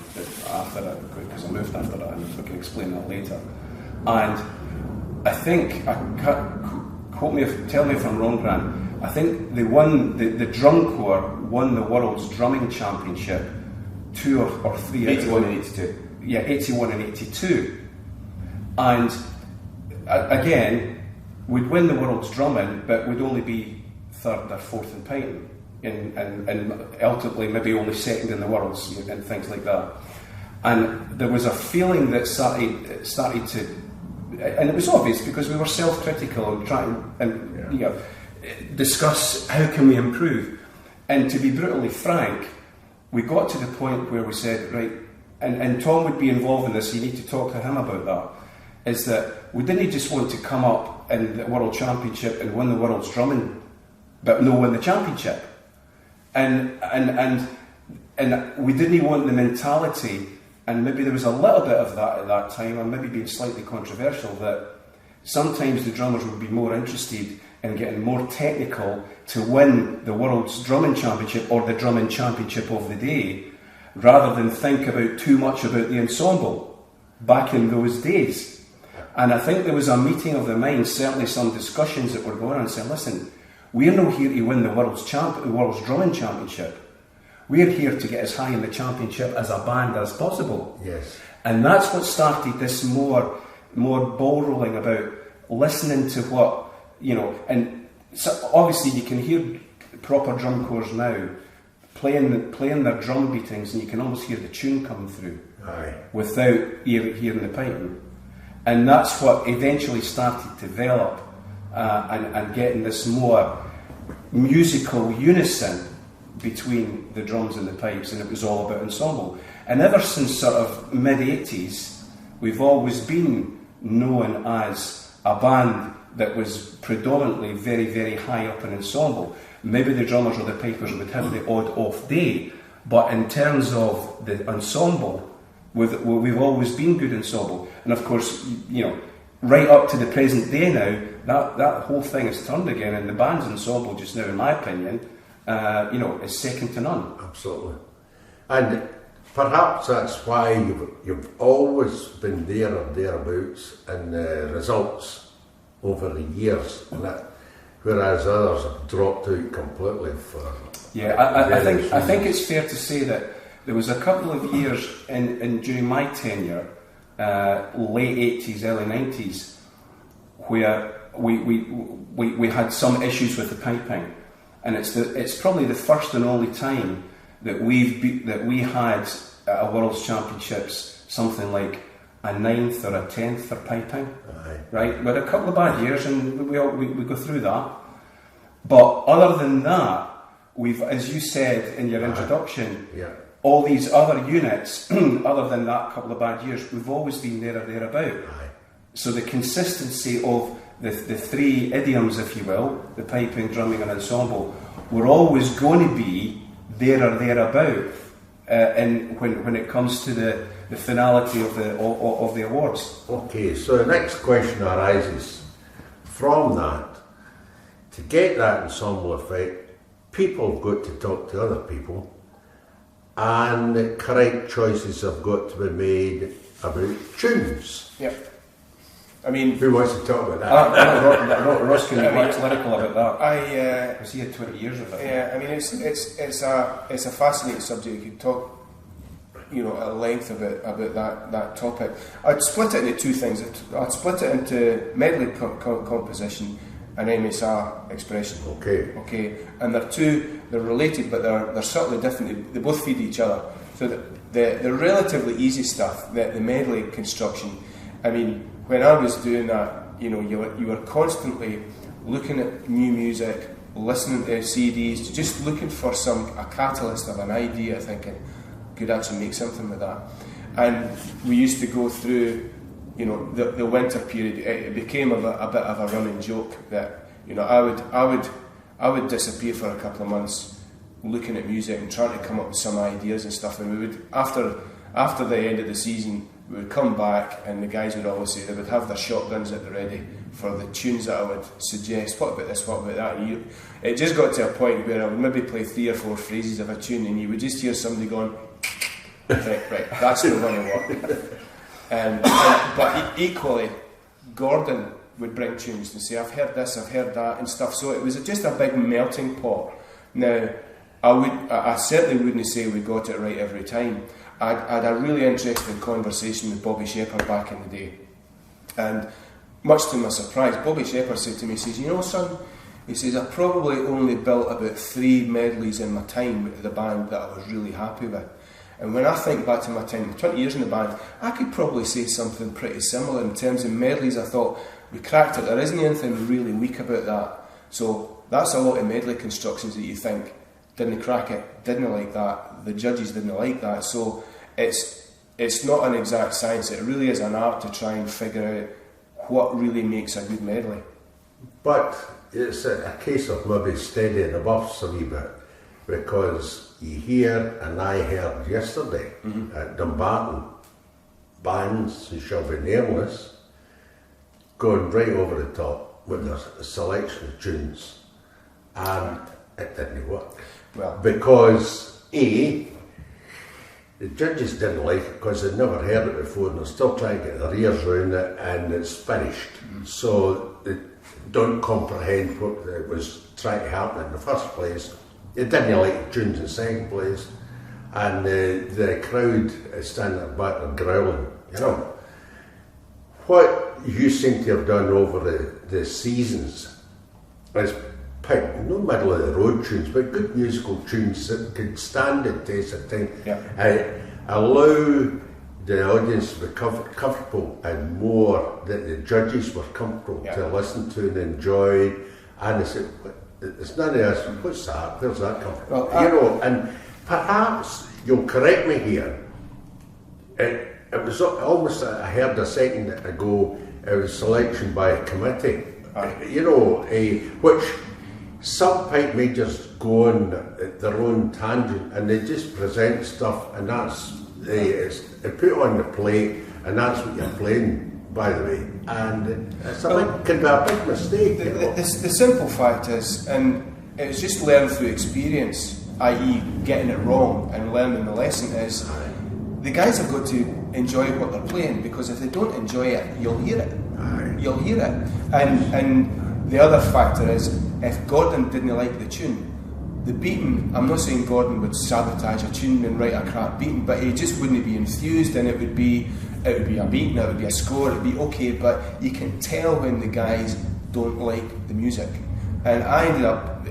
after that, because I moved after that, and we can explain that later. And I think, tell me if I'm wrong, Grant, I think they won, the drum corps won the world's drumming championship 2 or 3 years 81 and 82. Yeah, 81 and 82. And again, we'd win the world's drumming, but we'd only be 3rd or 4th in piping, and ultimately maybe only 2nd in the worlds and things like that. And there was a feeling that started to, and it was obvious because we were self-critical and trying discuss how can we improve. And to be brutally frank, we got to the point where we said, right, and Tom would be involved in this, you need to talk to him about that, is that we didn't just want to come up in the World Championship and win the world's drumming, but no win the championship. And we didn't want the mentality, and maybe there was a little bit of that at that time, and maybe being slightly controversial, that sometimes the drummers would be more interested in getting more technical to win the world's drumming championship or the drumming championship of the day, rather than think too much about the ensemble back in those days. And I think there was a meeting of the minds, certainly some discussions that were going on, saying, listen, we're not here to win the world's drumming championship. We're here to get as high in the championship as a band as possible. Yes. And that's what started this more ball rolling about listening to what, you know, and so obviously you can hear proper drum corps now playing their drum beatings, and you can almost hear the tune coming through. Aye. Without hearing the piping. And that's what eventually started to develop and getting this more musical unison between the drums and the pipes, and it was all about ensemble. And ever since sort of mid-80s, we've always been known as a band that was predominantly very, very high up in ensemble. Maybe the drummers or the pipers would have the odd off day, but in terms of the ensemble, we've always been good ensemble. And of course, you know, right up to the present day now, that whole thing has turned again, and the band's ensemble just now, in my opinion, is second to none. Absolutely. And perhaps that's why you've always been there or thereabouts in the results over the years, and whereas others have dropped out completely for. Yeah, I think it's fair to say that there was a couple of years during my tenure, late 80s, early 90s, where we had some issues with the piping, and it's probably the first and only time that we had at World's Championships something like a 9th or a 10th for piping. Aye. Right? We had a couple of bad years, and we go through that. But other than that, we've, as you said in your introduction, all these other units, other than that couple of bad years, we've always been there or thereabout. Aye. So the consistency of the three idioms, if you will, the piping, drumming and ensemble, we're always going to be there or thereabout when it comes to the finality of the awards. Okay, so the next question arises from that. To get that ensemble effect, people have got to talk to other people, and the correct choices have got to be made about tunes. Yep. I mean, who wants to talk about that? Ross can be much lyrical about that. Because he had 20 years of it. Yeah, I mean, it's a fascinating subject. You could talk at length about that topic. I'd split it into two things. I'd split it into medley composition and MSR expression. Okay, and they're related, but they're subtly different. They both feed each other. So the relatively easy stuff, the medley construction. I mean, when I was doing that, you were constantly looking at new music, listening to CDs, just looking for a catalyst of an idea, thinking, could actually make something with that. And we used to go through, the winter period. It became a bit of a running joke that, I would disappear for a couple of months looking at music and trying to come up with some ideas and stuff. And we would, after the end of the season, we would come back, and the guys would always say they would have their shotguns at the ready for the tunes that I would suggest. What about this? What about that? And it just got to a point where I would maybe play 3 or 4 phrases of a tune, and you would just hear somebody going, right, that's not going to work. But equally, Gordon would bring tunes and say, I've heard this, I've heard that, and stuff. So it was just a big melting pot. Now, I certainly wouldn't say we got it right every time. I had a really interesting conversation with Bobby Shepherd back in the day, and much to my surprise, Bobby Shepherd said to me, he says, son, he says, I probably only built about 3 medleys in my time with the band that I was really happy with. And when I think back to my time, 20 years in the band, I could probably say something pretty similar in terms of medleys. I thought, we cracked it, there isn't anything really weak about that. So that's a lot of medley constructions that you think, didn't crack it, didn't like that, the judges didn't like that. So it's not an exact science, it really is an art to try and figure out what really makes a good medley. But it's a case of maybe steadying the buffs a wee bit, because you hear, and I heard yesterday at Dumbarton, bands who shall be nameless going right over the top with a selection of tunes, and it didn't work. Well, because the judges didn't like it because they'd never heard it before, and they're still trying to get their ears around it, and it's finished. So they don't comprehend what it was trying to happen in the first place. They didn't like the tunes in the second place, and the crowd is standing at the back and growling. What you seem to have done over the seasons is pick no middle of the road tunes, but good musical tunes that could stand the test of time. Allow the audience to be comfortable, and more that the judges were comfortable to listen to and enjoy. And they said, it's none of this, what's that? Where's that come from? Well, and perhaps you'll correct me here. It was almost, I heard a second ago, it was selection by a committee. Which some pipe majors go on their own tangent, and they just present stuff, and that's they put on the plate, and that's what you're playing, by the way. And it can be a big mistake. The simple fact is, and it's just learned through experience, i.e. getting it wrong and learning the lesson, is the guys have got to enjoy what they're playing, because if they don't enjoy it, you'll hear it. You'll hear it. And the other factor is, if Gordon didn't like the tune, the beating, I'm not saying Gordon would sabotage a tune and write a crap beating, but he just wouldn't be enthused, and it would be a beating, it would be a score, it would be okay, but you can tell when the guys don't like the music. And I ended up,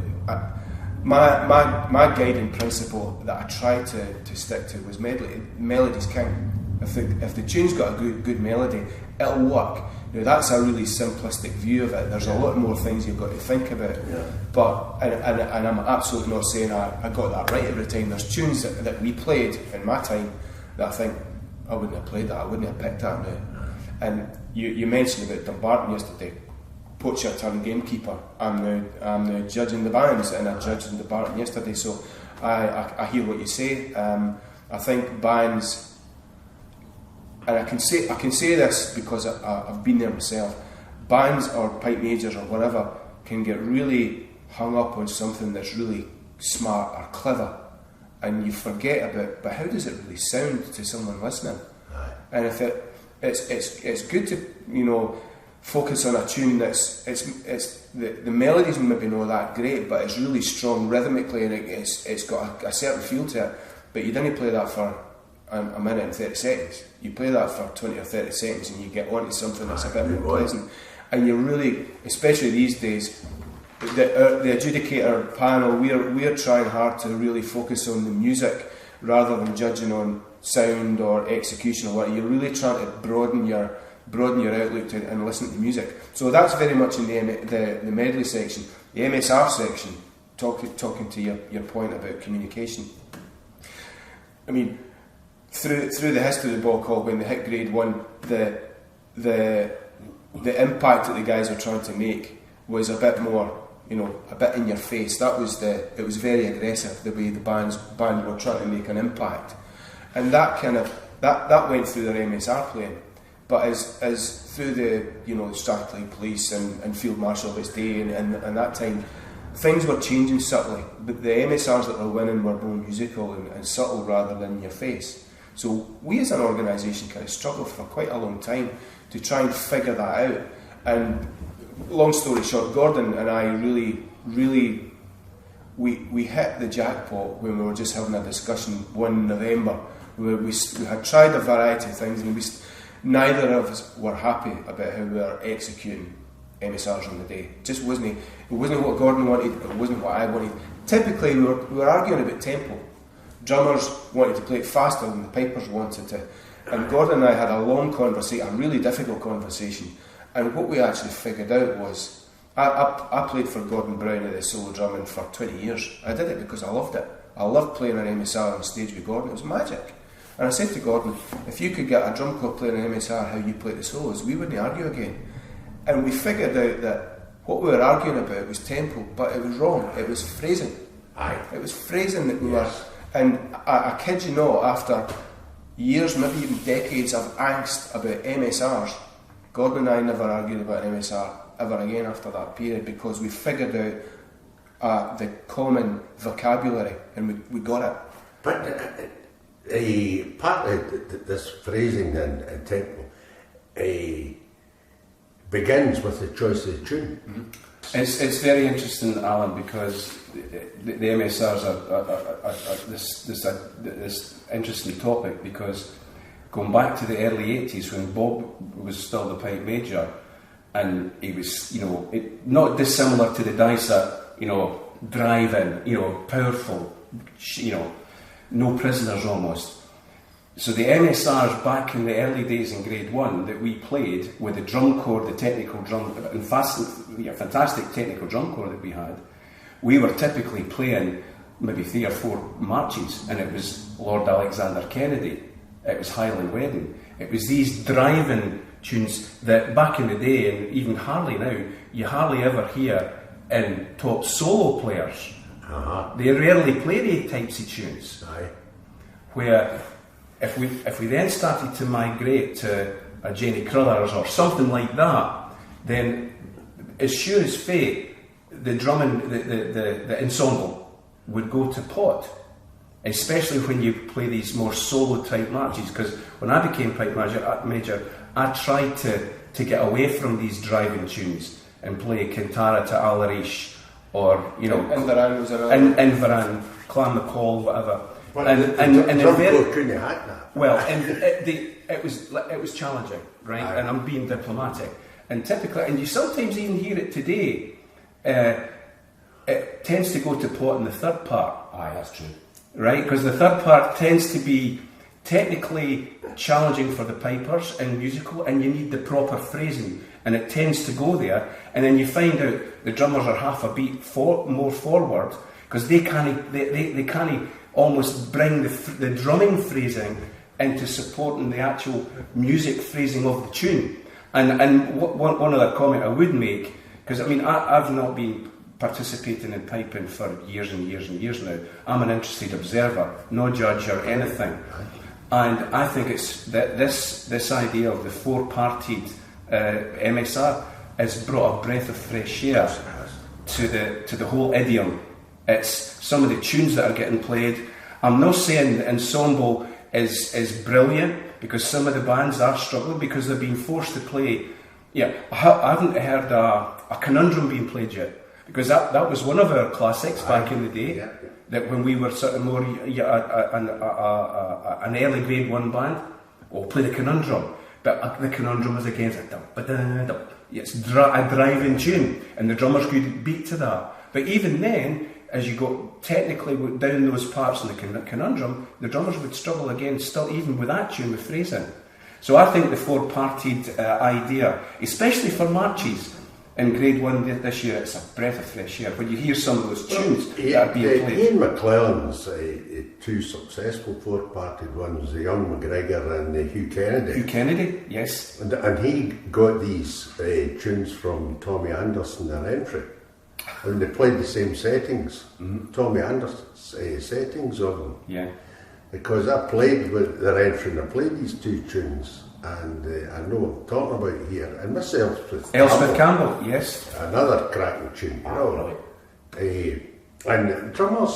my guiding principle that I tried to stick to was melody's king. If the tune's got a good melody, it'll work. Now that's a really simplistic view of it. There's a lot more things you've got to think about. But and I'm absolutely not saying I got that right every time. There's tunes that we played in my time that I think I wouldn't have played that, I wouldn't have picked that now. And you mentioned about Dumbarton yesterday. Poacher turned gamekeeper. I'm now judging the bands, and I judged in Dumbarton yesterday. So I hear what you say. I think bands. And I can say this because I've been there myself. Bands or pipe majors or whatever can get really hung up on something that's really smart or clever, and you forget about, but how does it really sound to someone listening? And if it's good to focus on a tune that's the melodies maybe not that great, but it's really strong rhythmically, and it's got a certain feel to it. But you didn't play that for a minute and 30 seconds. You play that for 20 or 30 seconds and you get onto something that's a bit more pleasant. And you really, especially these days, the adjudicator panel, we're trying hard to really focus on the music rather than judging on sound or execution or what. You're really trying to broaden your outlook and listen to music. So that's very much in the medley section. The MSR section, talking to your point about communication. I mean, through the history of the Boghall, when they hit grade 1, the impact that the guys were trying to make was a bit more, a bit in your face. It was very aggressive, the way the band were trying to make an impact, and that went through their MSR playing. But as through the Strathclyde Police and Field Marshal of its day and that time, things were changing subtly. But the MSRs that were winning were more musical and subtle rather than in your face. So we as an organisation kind of struggled for quite a long time to try and figure that out. And long story short, Gordon and I really we hit the jackpot when we were just having a discussion one November where we had tried a variety of things and neither of us were happy about how we were executing MSRs on the day. It wasn't what Gordon wanted, it wasn't what I wanted. Typically we were arguing about tempo. Drummers wanted to play it faster than the pipers wanted to. And Gordon and I had a long conversation, a really difficult conversation. And what we actually figured out was, I played for Gordon Brown at the solo drumming for 20 years. I did it because I loved it. I loved playing an MSR on stage with Gordon. It was magic. And I said to Gordon, if you could get a drum corps playing an MSR how you play the solos, we wouldn't argue again. And we figured out that what we were arguing about was tempo, but it was wrong. It was phrasing. Aye. It was phrasing that we were... And I kid you not, after years, maybe even decades of angst about MSRs, Gordon and I never argued about an MSR ever again after that period because we figured out the common vocabulary and we got it. But part of this phrasing and tempo begins with the choice of the tune. Mm-hmm. It's very interesting, Alan, because the MSRs are this interesting topic, because going back to the early 80s when Bob was still the pipe major, and he was, not dissimilar to the dice that, driving, powerful, no prisoners almost. So the MSRs back in the early days in grade 1 that we played with the drum corps, the technical drum, and fantastic technical drum corps that we had, we were typically playing maybe 3 or 4 marches, and it was Lord Alexander Kennedy, it was Highland Wedding, it was these driving tunes that back in the day, and even hardly now, you hardly ever hear in top solo players. They rarely play these types of tunes. Aye. Where if we then started to migrate to a Jenny Crullers or something like that, then as sure as fate, the drumming, the ensemble would go to pot. Especially when you play these more solo type marches, because when I became pipe major, I tried to get away from these driving tunes and play Cantara to Alarish or Inveran was another. Inveran, Clan McCall, whatever. And drum corps couldn't hack that. Well, and it was challenging, right? Aye. And I'm being diplomatic. And typically, and you sometimes even hear it today, it tends to go to pot in the third part. Aye, that's true. Right? Because the third part tends to be technically challenging for the pipers and musical, and you need the proper phrasing, and it tends to go there. And then you find out the drummers are half a beat more forward because they can't almost bring the drumming phrasing into supporting the actual music phrasing of the tune. And one other comment I would make, because I've not been participating in piping for years and years and years now. I'm an interested observer, no judge or anything. And I think it's that this idea of the 4-parted MSR has brought a breath of fresh air to the whole idiom. It's some of the tunes that are getting played. I'm not saying the ensemble is brilliant, because some of the bands are struggling because they're being forced to play. Yeah, I haven't heard a conundrum being played yet, because that was one of our classics back in the day. that when we were sort of more an early grade 1 band, play the conundrum, but the conundrum was against it's a driving tune, and the drummers could beat to that. But even then, as you got technically down those parts in the conundrum, the drummers would struggle again, still even with that tune, with phrasing. So I think the 4-parted idea, especially for marches in grade 1 this year, it's a breath of fresh air. When you hear some of those tunes that are being played. Ian McClellan's 2 successful 4-parted ones, the Young McGregor and the Hugh Kennedy. Hugh Kennedy, yes. And he got these tunes from Tommy Anderson and Entry. And they played the same settings, Tommy Anderson's settings of them. Yeah. Because I played with their entry and I played these 2 tunes, and I know what I'm talking about here. And Miss Elspeth Campbell, yes. Another cracking tune, you know. And drummers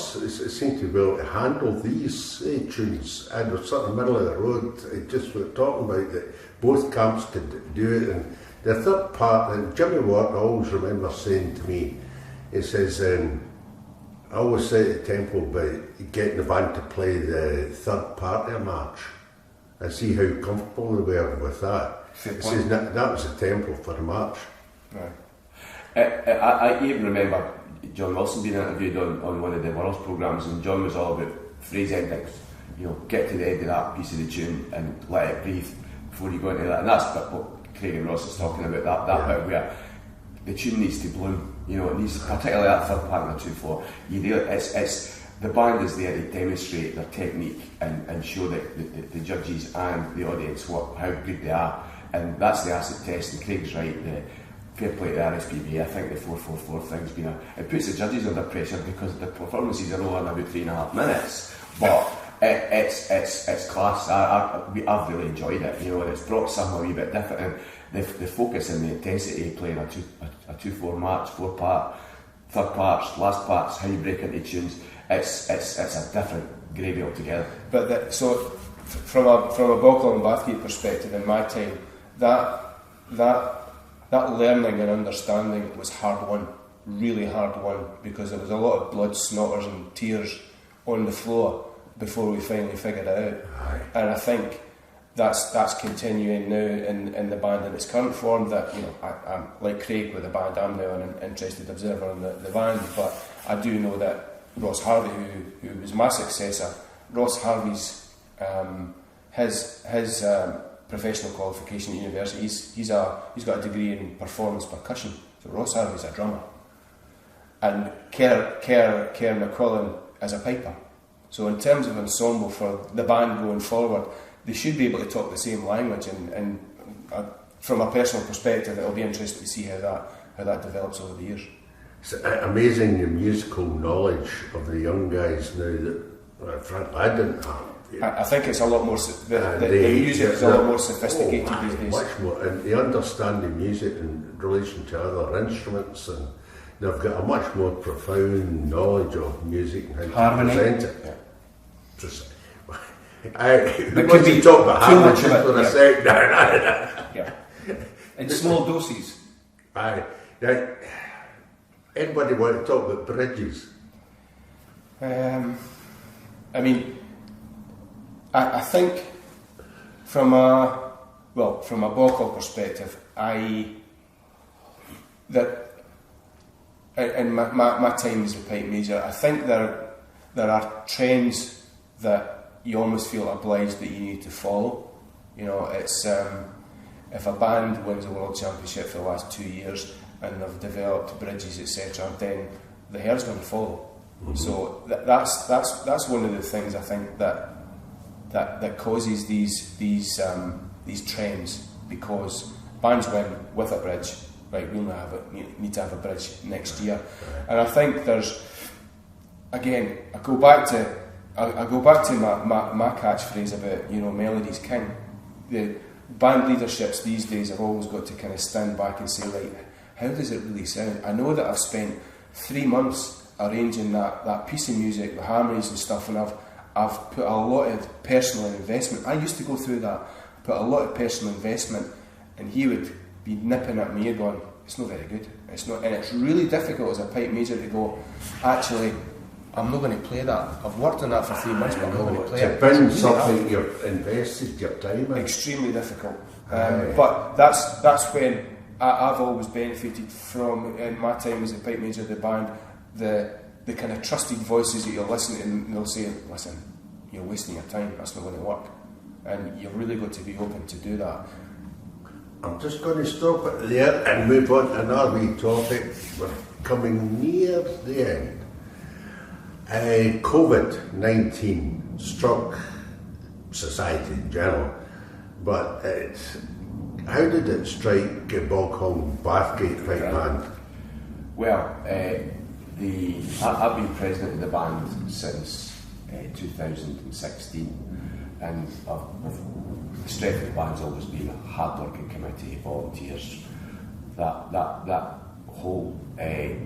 seem to be able to handle these tunes, and we're sort of middle of the road, just we're talking about that both camps could do it. And the third part, and Jimmy Watt, I always remember saying to me, he says, I always say at the temple about getting the band to play the third part of a march and see how comfortable they were with that. He says that was the temple for the march. Right. I even remember John Wilson being interviewed on one of the World's programmes, and John was all about phrase endings. You know, get to the end of that piece of the tune and let it breathe before you go into that. And that's what Craig and Ross is talking about, that bit where the tune needs to bloom. You know, it needs, particularly that third part of the 2/4. It's the band is there to demonstrate their technique and show the judges and the audience how good they are, and that's the acid test. And Craig's right. Fair play to the RSPB. I think the 4-4-4 thing's been it puts the judges under pressure because the performances are all in about 3.5 minutes, but it's class. I've really enjoyed it. You know, and it's brought something a wee bit different. And the focus and the intensity of playing a 2/4 march, 4-part, third parts, last parts, how you break into tunes, it's a different gravy altogether. But so from a Boghall and Bathgate perspective, in my time, that learning and understanding was hard won, really hard won, because there was a lot of blood, snotters and tears on the floor before we finally figured it out. And I think that's continuing now in the band in its current form. That, you know, I'm like Craig with the band. I'm now an interested observer on the band, but I do know that Ross Harvey, who was my successor, Ross Harvey's his professional qualification at university. He's got a degree in performance percussion. So Ross Harvey's a drummer, and Kerr McQuillan is a piper. So in terms of ensemble for the band going forward, they should be able to talk the same language, and from a personal perspective, it'll be interesting to see how that develops over the years. It's amazing the musical knowledge of the young guys now that, frankly, I didn't have. I think it's a lot more. The music is a lot more sophisticated these days. Much more, and they understand the music in relation to other instruments, and they've got a much more profound knowledge of music and how to present it. Yeah. Once you talk about harmony for a second, yeah, in small doses. Anybody want to talk about bridges? I mean, I think from a Boghall perspective, in my time as a pipe major, I think there are trends that you almost feel obliged that you need to follow. You know, it's if a band wins a world championship for the last 2 years and they've developed bridges, etc., then the hair's going to follow. Mm-hmm. So that's one of the things I think that causes these trends, because bands win with a bridge. Right, we'll need to have a bridge next year, and I think there's, again, I go back to my catchphrase about, you know, melody's king. The band leaderships these days have always got to kind of stand back and say, like, how does it really sound? I know that I've spent 3 months arranging that piece of music, the harmonies and stuff, and I've put a lot of personal investment. I used to go through that, put a lot of personal investment, and he would be nipping at me going, it's not very good. It's not, and it's really difficult as a pipe major to go, actually, I'm not going to play that. I've worked on that for 3 months, but I'm not going to play it. To bring It's something you've invested your time in. extremely difficult. But that's when I've always benefited from, in my time as a pipe major of the band, the kind of trusted voices that you'll listen to, and they'll say, listen, you're wasting your time, that's not going to work. And you're really got to be open to do that. I'm just going to stop it there and move on to another wee topic. We're coming near the end. COVID-19 struck society in general, but how did it strike Boghall and Bathgate pipe band? Well, I've been president of the band since 2016, and the strength of the band's always been a hard-working committee, volunteers, that whole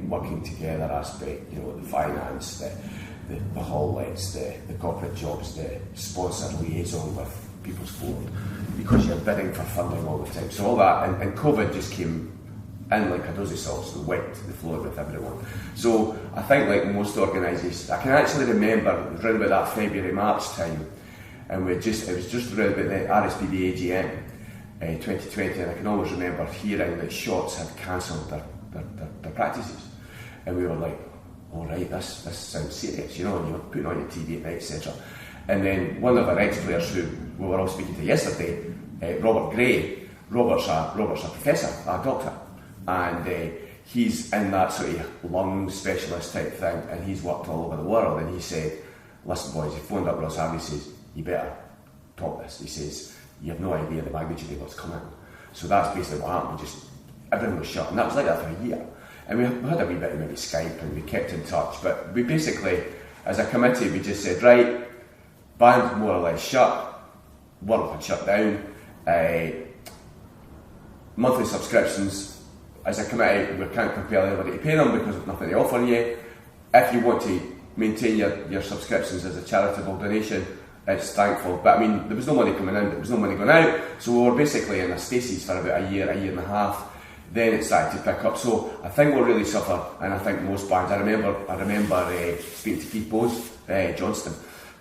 working together aspect, the finance, the hall lights, the corporate jobs, the sponsor liaison with People's Board, because you're bidding for funding all the time. So all that, and COVID just came in like a dozy sauce and wiped the floor with everyone. So I think, like most organisations, I can actually remember around about that February, March time, and it was just around about the RSPB AGM 2020, and I can always remember hearing that Shots had cancelled their practices, and we were like, all right, this sounds serious, and you're putting on your TV at night, etc. And then one of our ex-players who we were all speaking to yesterday, Robert Gray, Robert's a professor, a doctor, and he's in that sort of lung specialist type thing, and he's worked all over the world, and he said, listen boys, he phoned up Ross Harvey, he says, you better top this. He says, you have no idea the magnitude of what's coming. So that's basically what happened. Everything was shut, and that was like that for a year. And we had a wee bit of maybe Skype, and we kept in touch, but we basically, as a committee, we just said, right, band more or less shut, work had shut down, monthly subscriptions, as a committee, we can't compel anybody to pay them because there's nothing to offer you. If you want to maintain your subscriptions as a charitable donation, it's thankful, but I mean, there was no money coming in, there was no money going out, so we were basically in a stasis for about a year and a half. Then it started to pick up, so I think we'll really suffer, and I think most bands. I remember speaking to Keith Bowes, Johnston,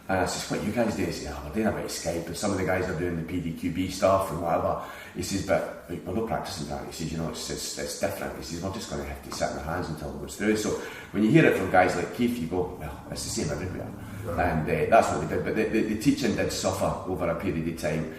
and I says, what you guys do? He says, we're doing a bit of Skype, and some of the guys are doing the PDQB stuff and whatever. He says, but we're not practicing that. He says, it's different. He says, we're just going to have to sit in our hands until it goes through. So when you hear it from guys like Keith, you go, well, it's the same everywhere. Right. And that's what we did, but the teaching did suffer over a period of time.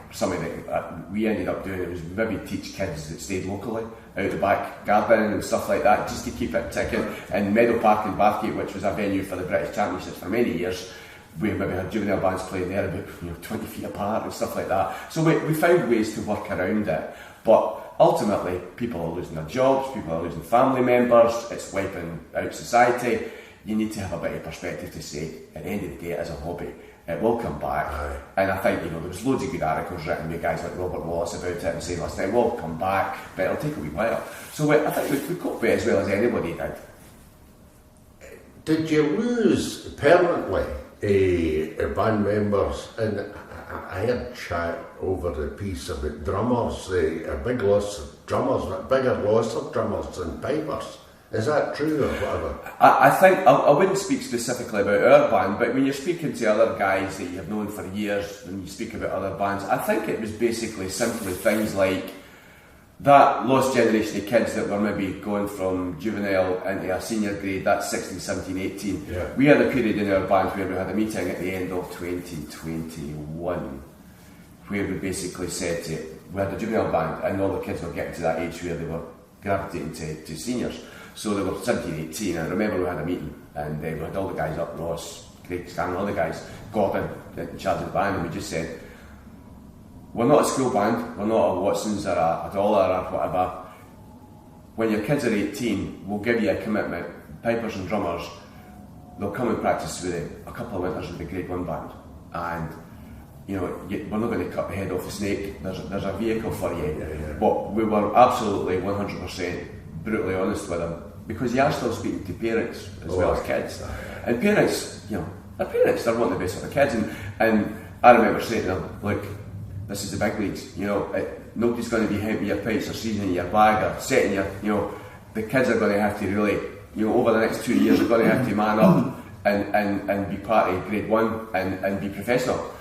Something that we ended up doing was maybe teach kids that stayed locally, out the back gardening and stuff like that, just to keep it ticking. And Meadow Park in Bathgate, which was a venue for the British Championships for many years, we maybe had juvenile bands playing there about 20 feet apart and stuff like that. So we found ways to work around it. But ultimately, people are losing their jobs, people are losing family members, it's wiping out society. You need to have a bit of perspective to say, at the end of the day, as a hobby, it will come back. Aye. And I think, there was loads of good articles written by guys like Robert Wallace about it and saying, listen, it will come back, but it'll take a wee while. So I think we coped with it as well as anybody did. Did you lose permanently band members? And I had chat over the piece about drummers, a big loss of drummers, a bigger loss of drummers than pipers. Is that true or whatever? I think, I wouldn't speak specifically about our band, but when you're speaking to other guys that you've known for years, when you speak about other bands, I think it was basically simply things like that lost generation of kids that were maybe going from juvenile into a senior grade, that's 16, 17, 18. Yeah. We had a period in our band where we had a meeting at the end of 2021 where we basically said we had a juvenile band and all the kids were getting to that age where they were gravitating to seniors. So they were 17, 18, and I remember we had a meeting and we had all the guys up, Ross, Craig, Scanlon, all the guys, Gordon, in charge of the band, and we just said, we're not a school band, we're not a Watsons or a Dollar or whatever. When your kids are 18, we'll give you a commitment, pipers and drummers, they'll come and practice with a couple of winters with the grade 1 band. And we're not going to cut the head off a snake, there's a vehicle for you. Yeah. But we were absolutely 100% brutally honest with them, because you are still speaking to parents as well as kids. And parents, their parents, they're wanting the best for their kids. And I remember saying to them, look, this is the big leagues, nobody's going to be helping your pipes or seasoning your bag or setting the kids are going to have to really, over the next 2 years, we're going to have to man up and be part of Grade 1 and be professional.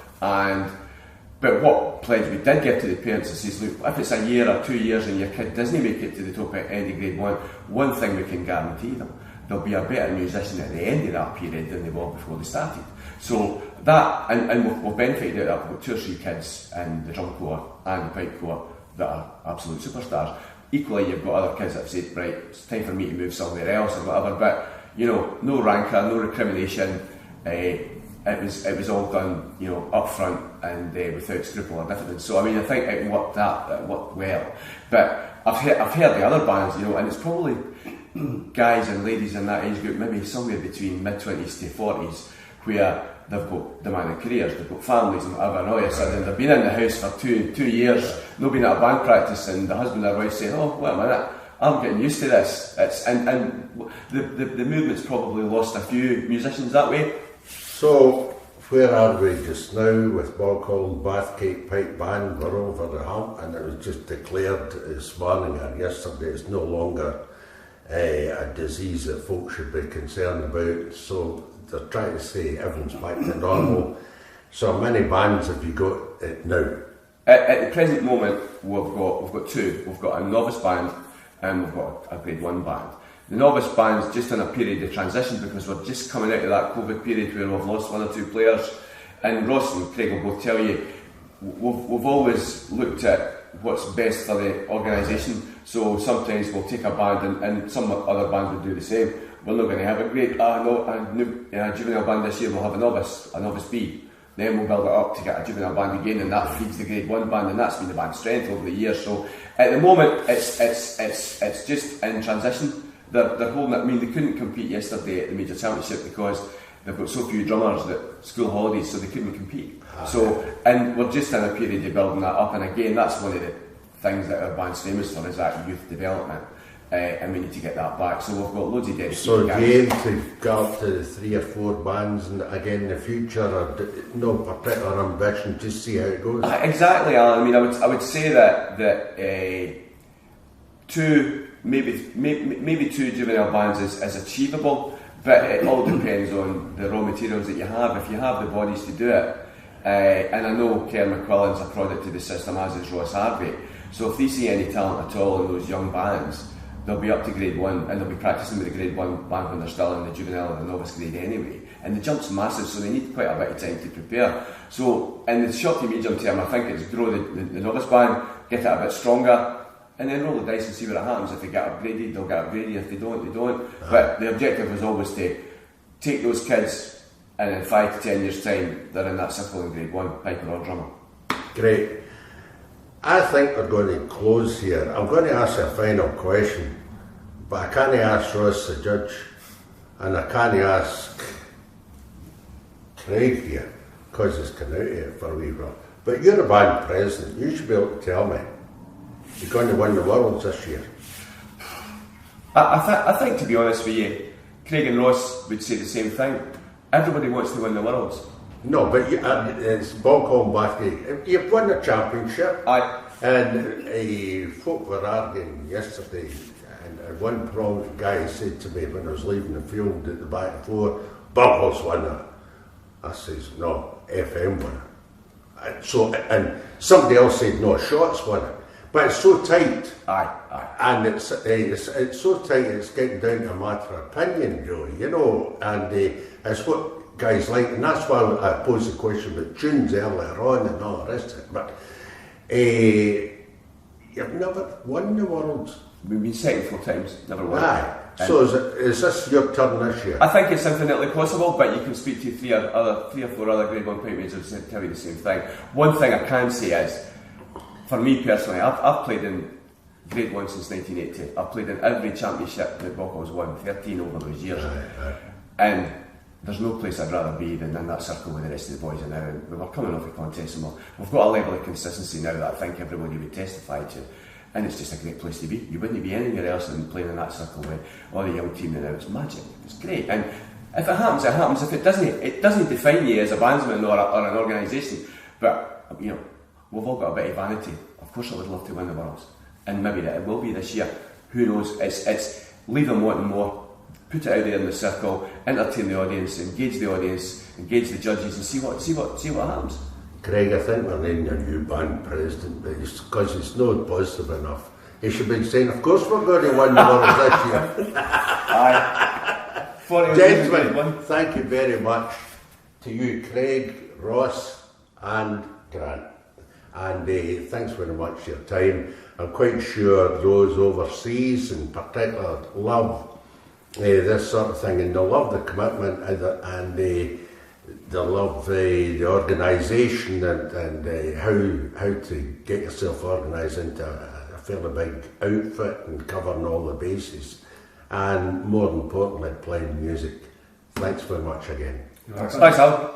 But what pledge we did give to the parents is, look, if it's a year or 2 years and your kid doesn't make it to the top end of Grade 1, one thing we can guarantee them, they'll be a better musician at the end of that period than they were before they started. So that, and we've benefited out of that. We've got 2 or 3 kids in the drum corps and the pipe corps that are absolute superstars. Equally, you've got other kids that have said, right, it's time for me to move somewhere else or whatever, but no rancour, no recrimination. It was all done, up front and without scruple or diffidence. So I think it worked well. But I've heard the other bands, and it's probably guys and ladies in that age group, maybe somewhere between mid-20s to 40s, where they've got demanding careers, they've got families and whatever, and all of a sudden they've been in the house for two years, not been at a band practice, and the husband or wife saying, oh, wait a minute, I'm getting used to this. And the movement's probably lost a few musicians that way. So, where are we just now with Boghall and Bathgate Pipe Band? We're over the hump, and it was just declared this morning or yesterday it's no longer a disease that folks should be concerned about. So they're trying to say everyone's back to normal. So how many bands have you got now? At the present moment, we've got 2. We've got a novice band and we've got a Grade 1 band. The novice band's just in a period of transition because we're just coming out of that COVID period where we've lost 1 or 2 players. And Ross and Craig will both tell you, we've always looked at what's best for the organisation. So sometimes we'll take a band, and some other bands will do the same. We're not going to have a great juvenile band this year. We'll have a novice B. Then we'll build it up to get a juvenile band again, and that feeds the Grade 1 band, and that's been the band's strength over the years. So at the moment, it's just in transition. They're holding it. I mean, they couldn't compete yesterday at the major championship because they've got so few drummers that school holidays, so they couldn't compete. And we're just in a period of building that up, and again, that's one of the things that our band's famous for, is that youth development, and we need to get that back. So we've got loads of dedicated So do you aim to go up to 3 or 4 bands and again in the future, or no particular ambition, just see how it goes? Exactly, Alan. I mean, I would say that 2, maybe 2 juvenile bands is achievable, but it all depends on the raw materials that you have. If you have the bodies to do it, and I know Kerr McQuillan's a product of the system, as is Ross Harvey. So if they see any talent at all in those young bands, they'll be up to Grade 1 and they'll be practising with the Grade 1 band when they're still in the juvenile or the novice grade anyway. And the jump's massive, so they need quite a bit of time to prepare. So in the short to medium term, I think it's grow the novice band, get it a bit stronger, and then roll the dice and see what happens. If they get upgraded, they'll get upgraded. If they don't, they don't. But the objective is always to take those kids, and in 5 to 10 years' time, they're in that circle in Grade 1, piper or drummer. Great. I think we're going to close here. I'm going to ask a final question, but I can't ask Ross the judge, and I can't ask Craig here, because he's come out here for a wee while. But you're the band president, you should be able to tell me, you're going to win the Worlds this year. I think, to be honest with you, Craig and Ross would say the same thing. Everybody wants to win the Worlds. No, but it's Boghall and Bathgate. You've won the championship. And folk were arguing yesterday, and one prominent guy said to me when I was leaving the field at the back floor, Boghall's won it. I says, no, FM won it. And somebody else said, no, Shots won it. But it's so tight. And it's so tight, it's getting down to a matter of opinion, really, and it's what guys like, and that's why I posed the question about tunes earlier on and all the rest of it. But you've never won the Worlds. We've been second 4 times, never won. So is this your turn this year? I think it's infinitely possible, but you can speak to 3 or 4 other Grade 1 pipe majors and tell you the same thing. One thing I can say is, for me personally, I've played in Grade 1 since 1980. I've played in every championship that Boghall's won, 13 over those years. And there's no place I'd rather be than in that circle with the rest of the boys are now. And we're coming off a contest, and we've got a level of consistency now that I think everybody would testify to. And it's just a great place to be. You wouldn't be anywhere else than playing in that circle with all the young team now. It's magic. It's great. And if it happens, it happens. If it doesn't define you as a bandsman or an organisation. But, we've all got a bit of vanity. Of course I would love to win the Worlds. And maybe that it will be this year. Who knows? It's leave them wanting more. put it out there in the circle, entertain the audience, engage the judges, and see what happens. Craig, I think we're naming a new band president, because it's not positive enough. He should be saying, of course we're going to win the World this year. Aye. Gentlemen, thank you very much to you, Craig, Ross and Grant. And thanks very much for your time. I'm quite sure those overseas in particular love this sort of thing, and they love the commitment and they love the organisation and how to get yourself organised into a fairly big outfit and covering all the bases, and more importantly playing music. Thanks very much again. Thanks, Al.